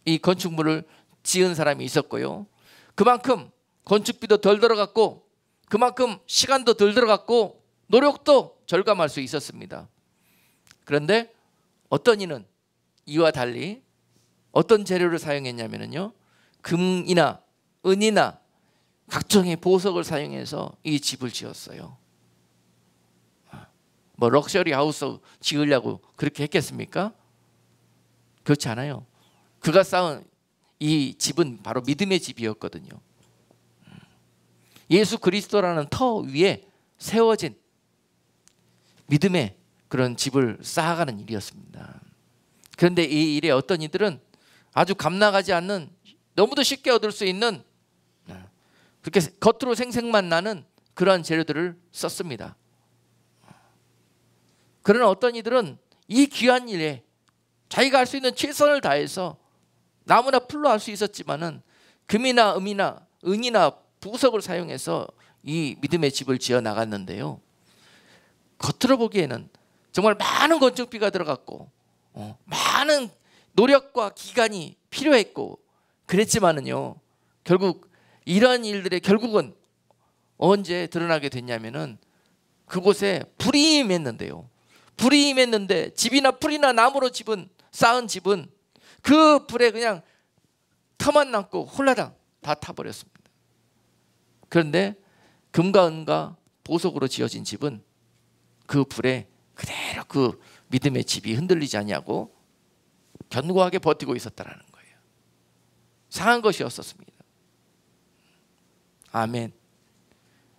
이 건축물을 지은 사람이 있었고요. 그만큼 건축비도 덜 들어갔고 그만큼 시간도 덜 들어갔고 노력도 절감할 수 있었습니다. 그런데 어떤 이는 이와 달리 어떤 재료를 사용했냐면요, 금이나 은이나 각종의 보석을 사용해서 이 집을 지었어요. 뭐 럭셔리 하우스 지으려고 그렇게 했겠습니까? 그렇지 않아요. 그가 쌓은 이 집은 바로 믿음의 집이었거든요. 예수 그리스도라는 터 위에 세워진 믿음의 그런 집을 쌓아가는 일이었습니다. 그런데 이 일에 어떤 이들은 아주 감나가지 않는, 너무도 쉽게 얻을 수 있는, 그렇게 겉으로 생색만 나는 그러한 재료들을 썼습니다. 그러나 어떤 이들은 이 귀한 일에 자기가 할 수 있는 최선을 다해서 나무나 풀로 할 수 있었지만은 금이나 음이나 은이나 부석을 사용해서 이 믿음의 집을 지어 나갔는데요, 겉으로 보기에는 정말 많은 건축비가 들어갔고 많은 노력과 기간이 필요했고 그랬지만은요, 결국 이러한 일들의 결국은 언제 드러나게 됐냐면은 그곳에 불이 임했는데요. 불이 임했는데 집이나 풀이나 나무로 쌓은 집은 그 불에 그냥 터만 남고 홀라당 다 타버렸습니다. 그런데 금과 은과 보석으로 지어진 집은 그 불에 그대로 그 믿음의 집이 흔들리지 않냐고 견고하게 버티고 있었다라는 거예요. 상한 것이었었습니다. 아멘.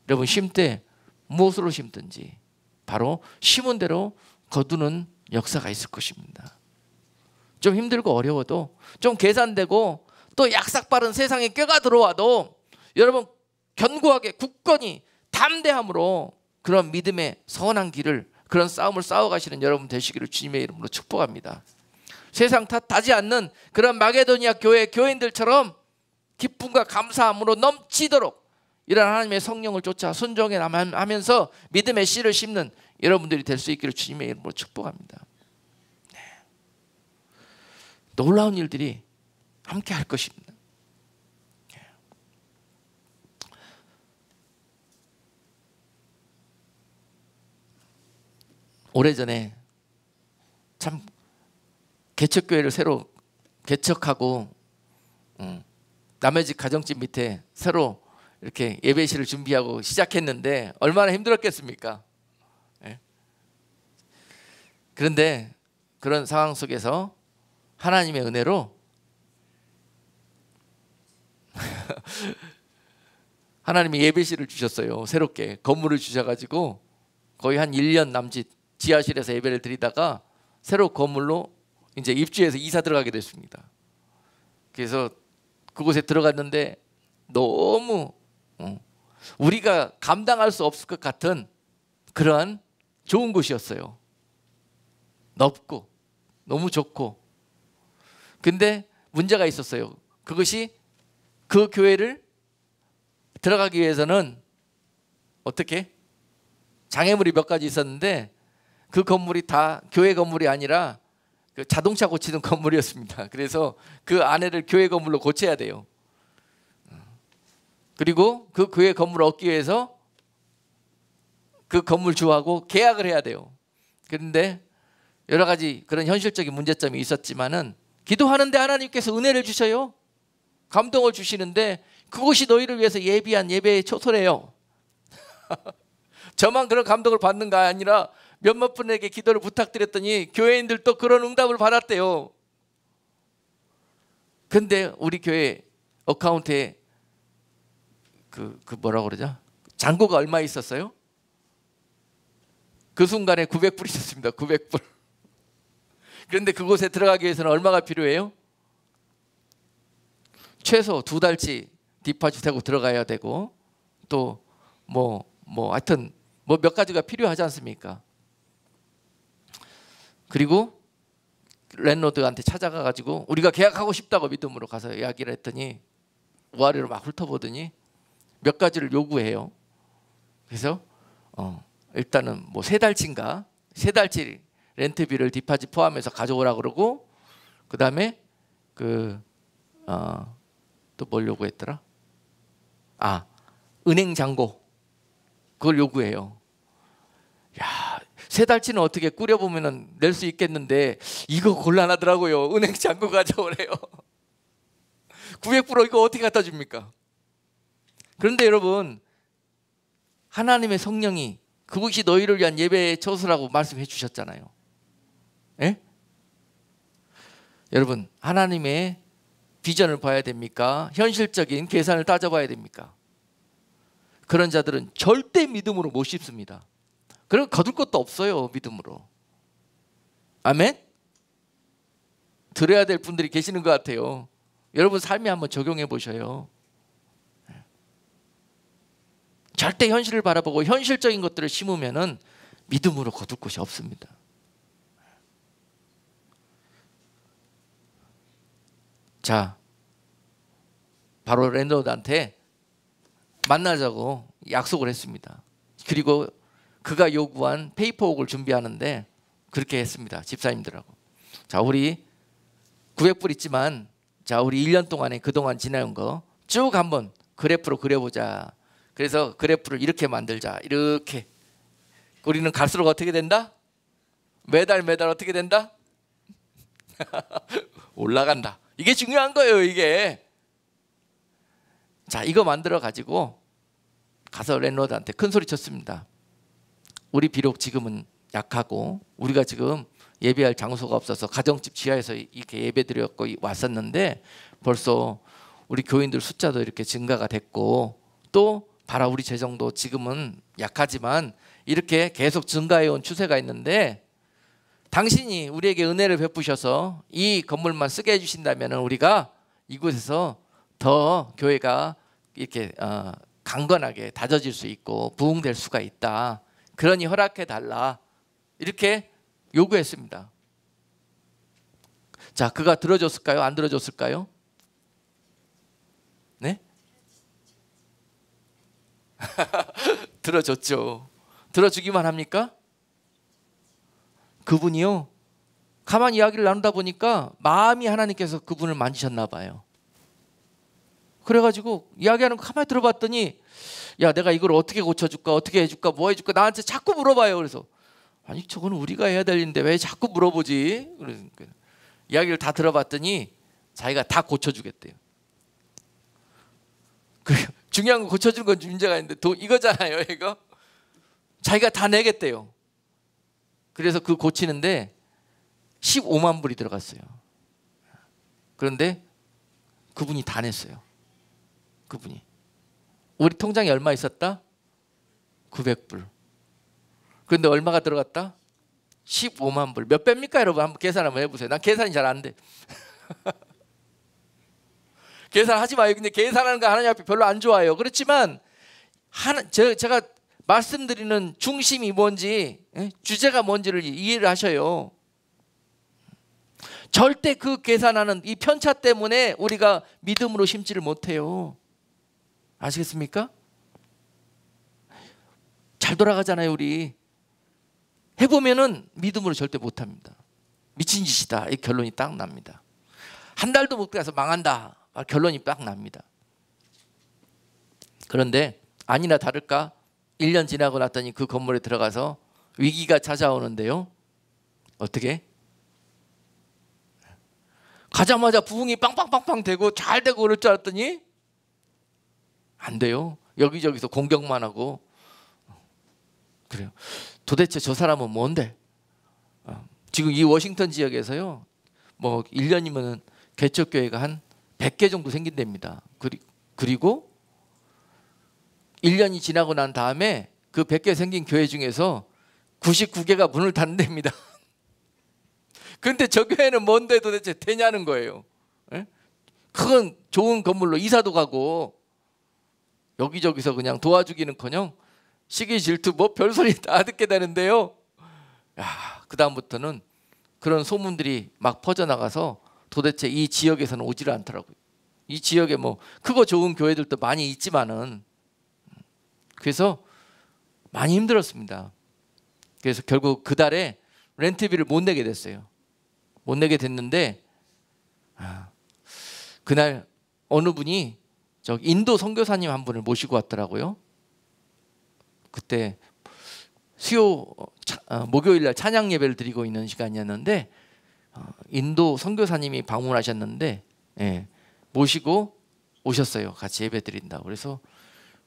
여러분, 심때 무엇으로 심든지 바로 심은 대로 거두는 역사가 있을 것입니다. 좀 힘들고 어려워도, 좀 계산되고 또 약삭빠른 세상에 꾀가 들어와도 여러분 견고하게 굳건히 담대함으로 그런 믿음의 선한 길을, 그런 싸움을 싸워가시는 여러분 되시기를 주님의 이름으로 축복합니다. 세상 탓하지 않는 그런 마게도니아 교회 교인들처럼 기쁨과 감사함으로 넘치도록 이런 하나님의 성령을 쫓아 순종해 하면서 믿음의 씨를 심는 여러분들이 될 수 있기를 주님의 이름으로 축복합니다. 네. 놀라운 일들이 함께 할 것입니다. 네. 오래전에 참 개척교회를 새로 개척하고 남의 집 가정집 밑에 새로 이렇게 예배실을 준비하고 시작했는데 얼마나 힘들었겠습니까? 예? 그런데 그런 상황 속에서 하나님의 은혜로 하나님이 예배실을 주셨어요. 새롭게 건물을 주셔가지고 거의 한 1년 남짓 지하실에서 예배를 드리다가 새로 건물로 이제 입주해서 이사 들어가게 됐습니다. 그래서 그곳에 들어갔는데 너무 우리가 감당할 수 없을 것 같은 그러한 좋은 곳이었어요. 넓고 너무 좋고. 근데 문제가 있었어요. 그것이 그 교회를 들어가기 위해서는 어떻게? 장애물이 몇 가지 있었는데 그 건물이 다 교회 건물이 아니라 그 자동차 고치는 건물이었습니다. 그래서 그 안에를 교회 건물로 고쳐야 돼요. 그리고 그 교회 건물을 얻기 위해서 그 건물주하고 계약을 해야 돼요. 그런데 여러 가지 그런 현실적인 문제점이 있었지만은 기도하는데 하나님께서 은혜를 주셔요. 감동을 주시는데 그것이 너희를 위해서 예비한 예배의 초소래요. 저만 그런 감동을 받는 게 아니라 몇몇 분에게 기도를 부탁드렸더니 교회인들도 그런 응답을 받았대요. 근데 우리 교회 어카운트에 그 뭐라고 그러죠? 잔고가 얼마 있었어요? 그 순간에 900불 있었습니다. 900불. 그런데 그곳에 들어가기 위해서는 얼마가 필요해요? 최소 2달치 디파짓 하고 들어가야 되고 또 하여튼 몇 가지가 필요하지 않습니까? 그리고 랜로드한테 찾아가 가지고 우리가 계약하고 싶다고 믿음으로 가서 이야기를 했더니 우아래로 막 훑어보더니 몇 가지를 요구해요. 그래서 일단은 3달치인가 3달치 렌트비를 디파짓 포함해서 가져오라 그러고 그다음에 또 뭘 요구했더라? 은행 잔고 그걸 요구해요. 야, 3달치는 어떻게 꾸려보면 낼 수 있겠는데 이거 곤란하더라고요. 은행 잔고 가져오래요. 900불 이거 어떻게 갖다 줍니까? 그런데 여러분 하나님의 성령이 그것이 너희를 위한 예배의 처소라고 말씀해 주셨잖아요. 예? 여러분 하나님의 비전을 봐야 됩니까? 현실적인 계산을 따져봐야 됩니까? 그런 자들은 절대 믿음으로 못 씹습니다. 그럼 거둘 것도 없어요. 믿음으로. 아멘? 들어야 될 분들이 계시는 것 같아요. 여러분 삶에 한번 적용해 보셔요. 절대 현실을 바라보고 현실적인 것들을 심으면은 믿음으로 거둘 곳이 없습니다. 자, 바로 랜드로드한테 만나자고 약속을 했습니다. 그리고 그가 요구한 페이퍼웍을 준비하는데 그렇게 했습니다. 집사님들하고. 자, 우리 900불 있지만 자, 우리 1년 동안에 그동안 지나온 거 쭉 한번 그래프로 그려보자. 그래서 그래프를 이렇게 만들자. 이렇게. 우리는 갈수록 어떻게 된다? 매달 어떻게 된다? 올라간다. 이게 중요한 거예요. 이게. 자, 이거 만들어 가지고 가서 랜로드한테 큰 소리 쳤습니다. 우리 비록 지금은 약하고 우리가 지금 예배할 장소가 없어서 가정집 지하에서 이렇게 예배 드렸고 왔었는데 벌써 우리 교인들 숫자도 이렇게 증가가 됐고 또 봐라 우리 재정도 지금은 약하지만 이렇게 계속 증가해온 추세가 있는데 당신이 우리에게 은혜를 베푸셔서 이 건물만 쓰게 해주신다면 우리가 이곳에서 더 교회가 이렇게 강건하게 다져질 수 있고 부흥될 수가 있다. 그러니 허락해 달라. 이렇게 요구했습니다. 자, 그가 들어줬을까요? 안 들어줬을까요? 네? 들어줬죠. 들어주기만 합니까? 그분이요. 가만히 이야기를 나누다 보니까 마음이 하나님께서 그분을 만지셨나 봐요. 그래가지고 이야기하는 거 가만히 들어봤더니 야, 내가 이걸 어떻게 고쳐줄까? 어떻게 해줄까? 뭐 해줄까? 나한테 자꾸 물어봐요. 그래서 아니 저거는 우리가 해야 될 일인데 왜 자꾸 물어보지? 그러니까 이야기를 다 들어봤더니 자기가 다 고쳐주겠대요. 중요한 거 고쳐주는 건 문제가 있는데 이거잖아요. 이거 자기가 다 내겠대요. 그래서 그 고치는데 15만 불이 들어갔어요. 그런데 그분이 다 냈어요. 그분이. 우리 통장에 얼마 있었다? 900불. 그런데 얼마가 들어갔다? 15만 불. 몇 배입니까 여러분? 한번 계산 한번 해보세요. 난 계산이 잘 안 돼. 계산하지 마요. 근데 계산하는 거 하나님 앞에 별로 안 좋아요. 그렇지만 제가 말씀드리는 중심이 뭔지, 주제가 뭔지를 이해를 하셔요. 절대 그 계산하는 이 편차 때문에 우리가 믿음으로 심지를 못해요. 아시겠습니까? 잘 돌아가잖아요. 우리 해보면은 믿음으로 절대 못합니다. 미친 짓이다 이 결론이 딱 납니다. 한 달도 못 가서 망한다 결론이 딱 납니다. 그런데 아니나 다를까 1년 지나고 났더니 그 건물에 들어가서 위기가 찾아오는데요. 어떻게? 가자마자 부흥이 빵빵빵빵 되고 잘 되고 그럴 줄 알았더니 안 돼요. 여기저기서 공격만 하고 그래요. 도대체 저 사람은 뭔데? 지금 이 워싱턴 지역에서요. 뭐 1년이면 개척교회가 한 100개 정도 생긴답니다. 그리고 1년이 지나고 난 다음에 그 100개 생긴 교회 중에서 99개가 문을 닫는답니다. 그런데 저 교회는 뭔데 도대체 되냐는 거예요. 큰 좋은 건물로 이사도 가고 여기저기서 그냥 도와주기는커녕 시기 질투 뭐 별소리 다 듣게 되는데요. 그 다음부터는 그런 소문들이 막 퍼져나가서 도대체 이 지역에서는 오지를 않더라고요. 이 지역에 뭐 크고 좋은 교회들도 많이 있지만은 그래서 많이 힘들었습니다. 그래서 결국 그 달에 렌트비를 못 내게 됐어요. 못 내게 됐는데 그날 어느 분이 저 인도 선교사님 한 분을 모시고 왔더라고요. 그때 목요일 날 찬양 예배를 드리고 있는 시간이었는데 인도 선교사님이 방문하셨는데 모시고 오셨어요. 같이 예배 드린다고. 그래서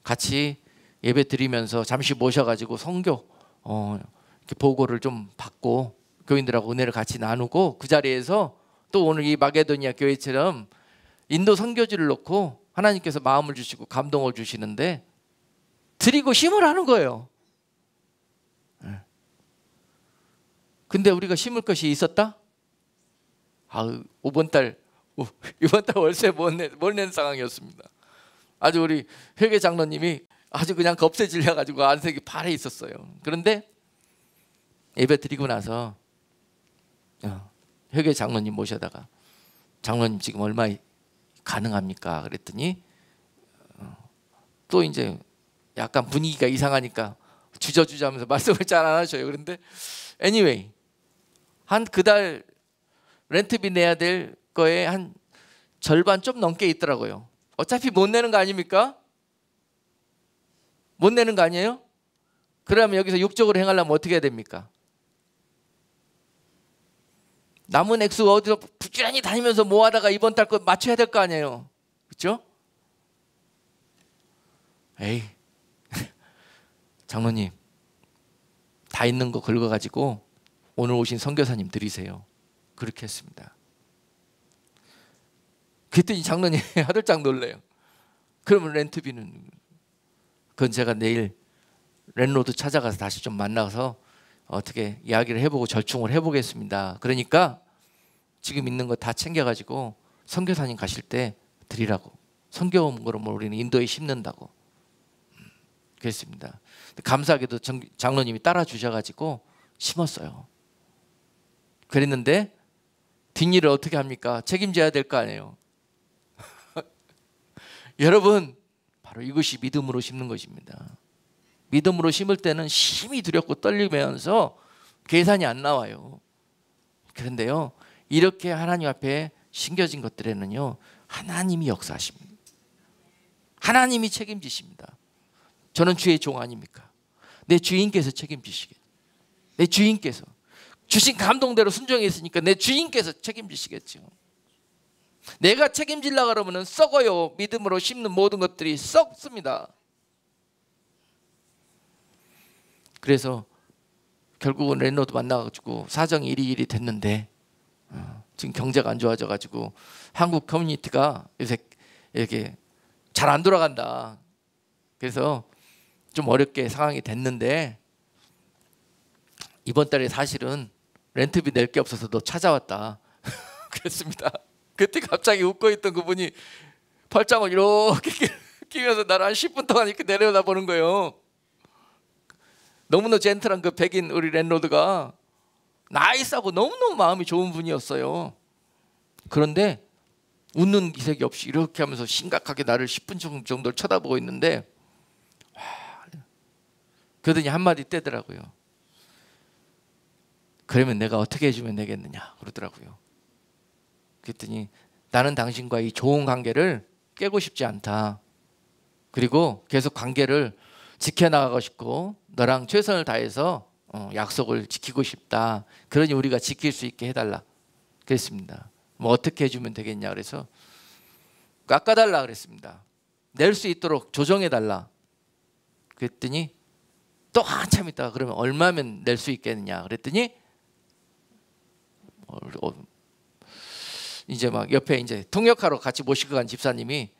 같이 예배 드리면서 잠시 모셔가지고 선교 이렇게 보고를 좀 받고 교인들하고 은혜를 같이 나누고 그 자리에서 또 오늘 이 마게도니아 교회처럼 인도 선교지를 놓고 하나님께서 마음을 주시고 감동을 주시는데 드리고 힘을 하는 거예요. 근데 우리가 심을 것이 있었다? 이번 달 월세 못 낸 상황이었습니다. 아주 우리 회계 장로님이 아주 그냥 겁세 질려가지고 안색이 파래 있었어요. 그런데 예배 드리고 나서 회계 장로님 모셔다가 장로님 지금 얼마 가능합니까? 그랬더니 또 이제 약간 분위기가 이상하니까 주저주저하면서 말씀을 잘 안 하셔요. 그런데 anyway 한 그달 렌트비 내야 될 거에 한 절반 좀 넘게 있더라고요. 어차피 못 내는 거 아닙니까? 못 내는 거 아니에요? 그러면 여기서 육적으로 행하려면 어떻게 해야 됩니까? 남은 액수 어디서 부지런히 다니면서 모아다가 이번 달 거 맞춰야 될 거 아니에요. 그렇죠? 에이 장로님 다 있는 거 긁어가지고 오늘 오신 선교사님 드리세요. 그렇게 했습니다. 그랬더니 장로님 하들짝 놀래요. 그러면 렌트비는 그건 제가 내일 랜로드 찾아가서 다시 좀 만나서 어떻게 이야기를 해보고 절충을 해보겠습니다. 그러니까 지금 있는 거 다 챙겨가지고 선교사님 가실 때 드리라고. 선교음으로 우리는 인도에 심는다고 그랬습니다. 감사하게도 장로님이 따라 주셔가지고 심었어요. 그랬는데 뒷일을 어떻게 합니까? 책임져야 될 거 아니에요. 여러분 바로 이것이 믿음으로 심는 것입니다. 믿음으로 심을 때는 심히 두렵고 떨리면서 계산이 안 나와요. 그런데요 이렇게 하나님 앞에 심겨진 것들에는요 하나님이 역사하십니다. 하나님이 책임지십니다. 저는 주의 종 아닙니까? 내 주인께서 책임지시겠죠. 내 주인께서 주신 감동대로 순종했으니까 내 주인께서 책임지시겠죠. 내가 책임질라 그러면은 썩어요. 믿음으로 심는 모든 것들이 썩습니다. 그래서 결국은 랜로드 만나가지고 사정이 이리 됐는데 지금 경제가 안 좋아져가지고 한국 커뮤니티가 요새 이렇게 잘 안 돌아간다. 그래서 좀 어렵게 상황이 됐는데 이번 달에 사실은 렌트비 낼 게 없어서 너 찾아왔다. 그랬습니다. 그때 갑자기 웃고 있던 그분이 팔짱을 이렇게 끼면서 나를 한 10분 동안 이렇게 내려다보는 거예요. 너무나 젠틀한 그 백인 우리 랜로드가 나이스하고 너무너무 마음이 좋은 분이었어요. 그런데 웃는 기색이 없이 이렇게 하면서 심각하게 나를 10분 정도를 쳐다보고 있는데 그러더니 한마디 떼더라고요. 그러면 내가 어떻게 해주면 되겠느냐 그러더라고요. 그랬더니 나는 당신과 이 좋은 관계를 깨고 싶지 않다. 그리고 계속 관계를 지켜나가고 싶고 너랑 최선을 다해서 약속을 지키고 싶다. 그러니 우리가 지킬 수 있게 해달라. 그랬습니다. 뭐 어떻게 해주면 되겠냐 그래서 깎아달라 그랬습니다. 낼 수 있도록 조정해달라. 그랬더니 또 한참 있다가 그러면 얼마면 낼 수 있겠느냐 그랬더니 이제 막 옆에 이제 통역하러 같이 모시고 간 집사님이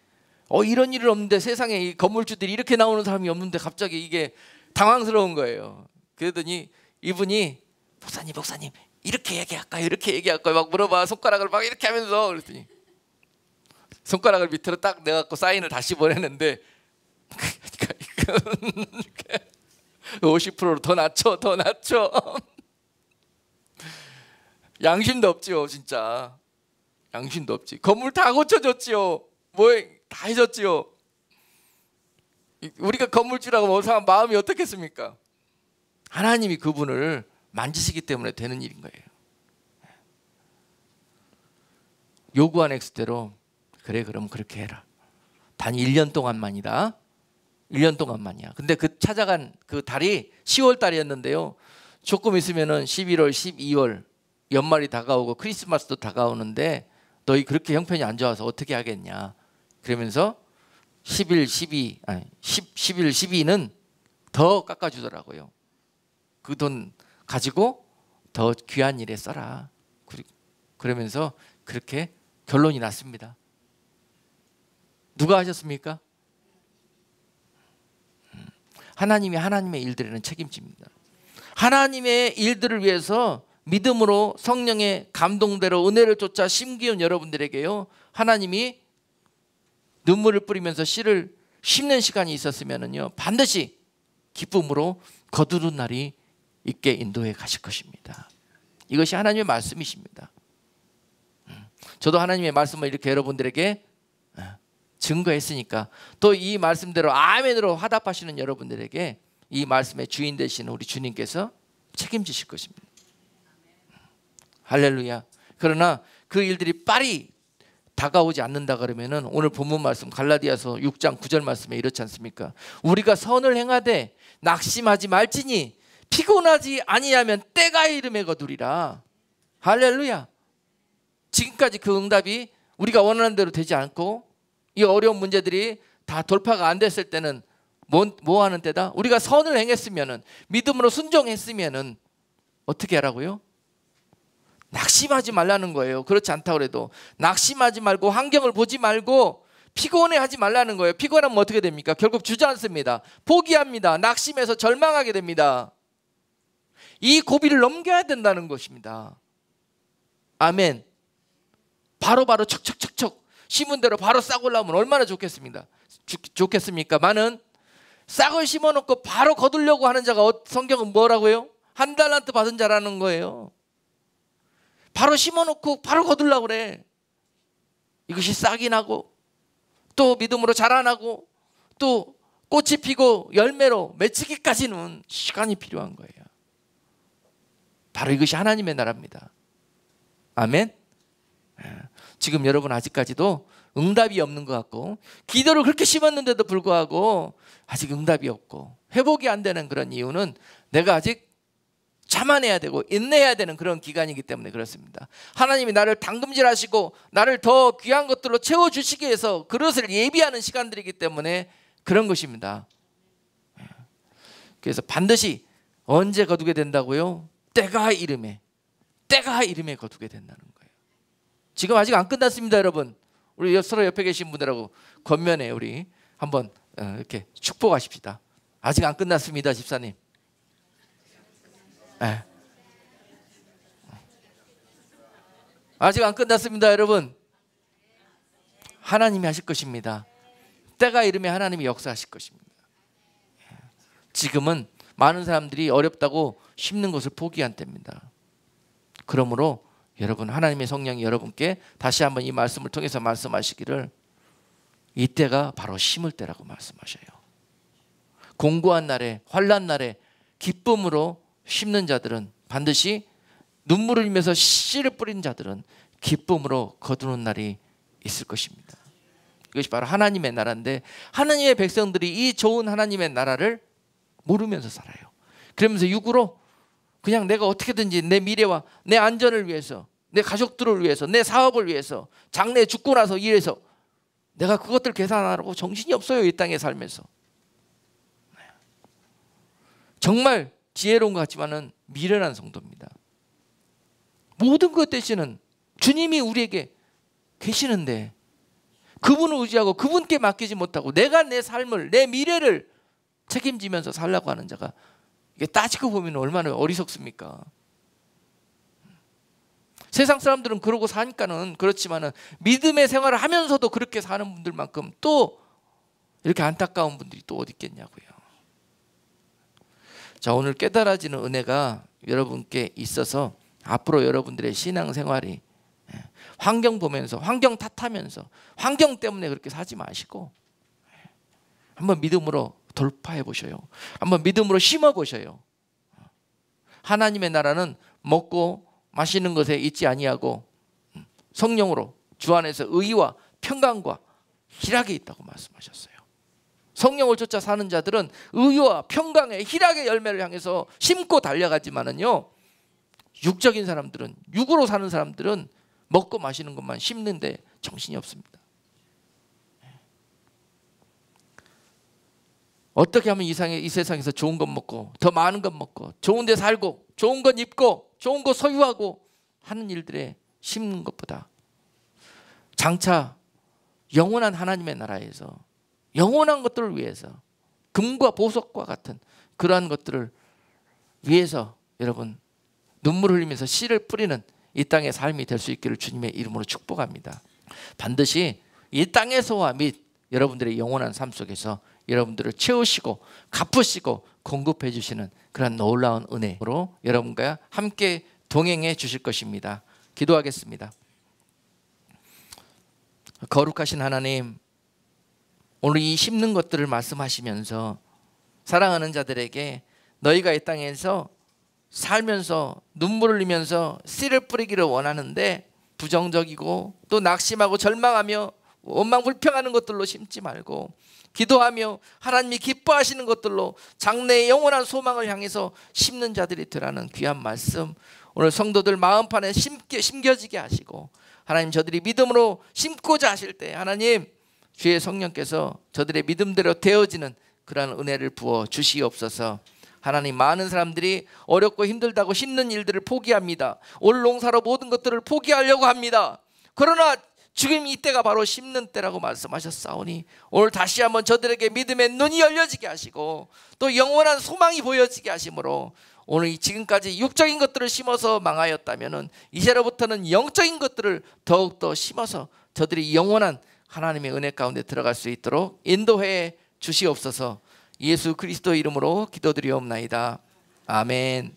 이런 일은 없는데 세상에 이 건물주들이 이렇게 나오는 사람이 없는데 갑자기 이게 당황스러운 거예요. 그러더니 이분이 목사님 이렇게 얘기할까요? 이렇게 얘기할까요? 막 물어봐. 손가락을 막 이렇게 하면서 그랬더니 손가락을 밑으로 딱 내갖고 사인을 다시 보내는데 50%로 더 낮춰 양심도 없지요. 진짜 양심도 없지. 건물 다 고쳐줬지요. 뭐 다 해줬지요. 우리가 건물주라고 사람 마음이 어떻겠습니까? 하나님이 그분을 만지시기 때문에 되는 일인 거예요. 요구한 액수대로 그래 그럼 그렇게 해라. 단 1년 동안만이다. 1년 동안만이야. 근데 그 찾아간 그 달이 10월 달이었는데요. 조금 있으면은 11월, 12월 연말이 다가오고 크리스마스도 다가오는데 너희 그렇게 형편이 안 좋아서 어떻게 하겠냐. 그러면서 11, 12는 더 깎아주더라고요. 그 돈 가지고 더 귀한 일에 써라. 그러면서 그렇게 결론이 났습니다. 누가 하셨습니까? 하나님이 하나님의 일들에는 책임집니다. 하나님의 일들을 위해서 믿음으로 성령의 감동대로 은혜를 쫓아 심기운 여러분들에게요, 하나님이 눈물을 뿌리면서 씨를 심는 시간이 있었으면요 반드시 기쁨으로 거두는 날이 있게 인도해 가실 것입니다. 이것이 하나님의 말씀이십니다. 저도 하나님의 말씀을 이렇게 여러분들에게 증거했으니까 또 이 말씀대로 아멘으로 화답하시는 여러분들에게 이 말씀의 주인 되시는 우리 주님께서 책임지실 것입니다. 할렐루야. 그러나 그 일들이 빨리 다가오지 않는다 그러면은 오늘 본문 말씀 갈라디아서 6장 9절 말씀에 이렇지 않습니까? 우리가 선을 행하되 낙심하지 말지니 피곤하지 아니하면 때가 이름에 거두리라. 할렐루야. 지금까지 그 응답이 우리가 원하는 대로 되지 않고 이 어려운 문제들이 다 돌파가 안 됐을 때는 뭐 하는 때다? 우리가 선을 행했으면은, 믿음으로 순종했으면은 어떻게 하라고요? 낙심하지 말라는 거예요. 그렇지 않다고 해도 낙심하지 말고 환경을 보지 말고 피곤해하지 말라는 거예요. 피곤하면 어떻게 됩니까? 결국 주저앉습니다. 포기합니다. 낙심해서 절망하게 됩니다. 이 고비를 넘겨야 된다는 것입니다. 아멘. 바로바로 척척척척 심은 대로 바로 싹 올라오면 얼마나 좋겠습니까? 많은 싹을 심어놓고 바로 거두려고 하는 자가 성경은 뭐라고요? 한 달란트 받은 자라는 거예요. 바로 심어놓고 바로 거두려고 그래. 이것이 싹이 나고 또 믿음으로 자라나고 또 꽃이 피고 열매로 맺히기까지는 시간이 필요한 거예요. 바로 이것이 하나님의 나라입니다. 아멘. 지금 여러분 아직까지도 응답이 없는 것 같고 기도를 그렇게 심었는데도 불구하고 아직 응답이 없고 회복이 안 되는 그런 이유는 내가 아직 참아내야 되고 인내해야 되는 그런 기간이기 때문에 그렇습니다. 하나님이 나를 당금질하시고 나를 더 귀한 것들로 채워주시기 위해서 그것을 예비하는 시간들이기 때문에 그런 것입니다. 그래서 반드시 언제 거두게 된다고요? 때가 이름에 거두게 된다는 거예요. 지금 아직 안 끝났습니다, 여러분. 우리 서로 옆에 계신 분들하고 겉면에 우리 한번 이렇게 축복하십시다. 아직 안 끝났습니다, 집사님. 네. 아직 안 끝났습니다, 여러분. 하나님이 하실 것입니다. 때가 이르면 하나님이 역사하실 것입니다. 지금은 많은 사람들이 어렵다고 심는 것을 포기한 때입니다. 그러므로 여러분, 하나님의 성령이 여러분께 다시 한번 이 말씀을 통해서 말씀하시기를 이때가 바로 심을 때라고 말씀하셔요. 공고한 날에, 환난 날에 기쁨으로 심는 자들은 반드시 눈물을 흘리면서 씨를 뿌린 자들은 기쁨으로 거두는 날이 있을 것입니다. 이것이 바로 하나님의 나라인데, 하나님의 백성들이 이 좋은 하나님의 나라를 모르면서 살아요. 그러면서 육으로 그냥 내가 어떻게든지 내 미래와 내 안전을 위해서, 내 가족들을 위해서, 내 사업을 위해서, 장래 죽고 나서 일해서 내가 그것들 계산하라고 정신이 없어요, 이 땅에 살면서. 정말 지혜로운 것 같지만은 미련한 성도입니다. 모든 것 대신은 주님이 우리에게 계시는데 그분을 의지하고 그분께 맡기지 못하고 내가 내 삶을, 내 미래를 책임지면서 살라고 하는 자가, 이게 따지고 보면 얼마나 어리석습니까? 세상 사람들은 그러고 사니까는 그렇지만은 믿음의 생활을 하면서도 그렇게 사는 분들만큼 또 이렇게 안타까운 분들이 또 어디 있겠냐고요. 자, 오늘 깨달아지는 은혜가 여러분께 있어서 앞으로 여러분들의 신앙생활이 환경 보면서, 환경 탓하면서, 환경 때문에 그렇게 사지 마시고 한번 믿음으로 돌파해 보셔요. 한번 믿음으로 심어 보셔요. 하나님의 나라는 먹고 마시는 것에 있지 아니하고 성령으로 주 안에서 의와 평강과 희락이 있다고 말씀하셨어요. 성령을 쫓아 사는 자들은 의와 평강의 희락의 열매를 향해서 심고 달려가지만은요, 육적인 사람들은, 육으로 사는 사람들은 먹고 마시는 것만 심는데 정신이 없습니다. 어떻게 하면 이 세상에서 좋은 것 먹고 더 많은 것 먹고 좋은 데 살고 좋은 것 입고 좋은 것 소유하고 하는 일들에 심는 것보다 장차 영원한 하나님의 나라에서 영원한 것들을 위해서, 금과 보석과 같은 그러한 것들을 위해서 여러분 눈물을 흘리면서 씨를 뿌리는 이 땅의 삶이 될 수 있기를 주님의 이름으로 축복합니다. 반드시 이 땅의 소와 및 여러분들의 영원한 삶 속에서 여러분들을 채우시고 갚으시고 공급해 주시는 그런 놀라운 은혜로 여러분과 함께 동행해 주실 것입니다. 기도하겠습니다. 거룩하신 하나님, 오늘 이 심는 것들을 말씀하시면서 사랑하는 자들에게 너희가 이 땅에서 살면서 눈물을 흘리면서 씨를 뿌리기를 원하는데 부정적이고 또 낙심하고 절망하며 원망불평하는 것들로 심지 말고 기도하며 하나님이 기뻐하시는 것들로 장래의 영원한 소망을 향해서 심는 자들이 되라는 귀한 말씀, 오늘 성도들 마음판에 심겨지게 하시고 하나님, 저들이 믿음으로 심고자 하실 때 하나님 주의 성령께서 저들의 믿음대로 되어지는 그러한 은혜를 부어 주시옵소서. 하나님, 많은 사람들이 어렵고 힘들다고 심는 일들을 포기합니다. 올 농사로 모든 것들을 포기하려고 합니다. 그러나 지금 이때가 바로 심는 때라고 말씀하셨사오니 오늘 다시 한번 저들에게 믿음의 눈이 열려지게 하시고 또 영원한 소망이 보여지게 하심으로 오늘 지금까지 육적인 것들을 심어서 망하였다면 이제로부터는 영적인 것들을 더욱더 심어서 저들이 영원한 하나님의 은혜 가운데 들어갈 수 있도록 인도해 주시옵소서. 예수 그리스도 이름으로 기도드리옵나이다. 아멘.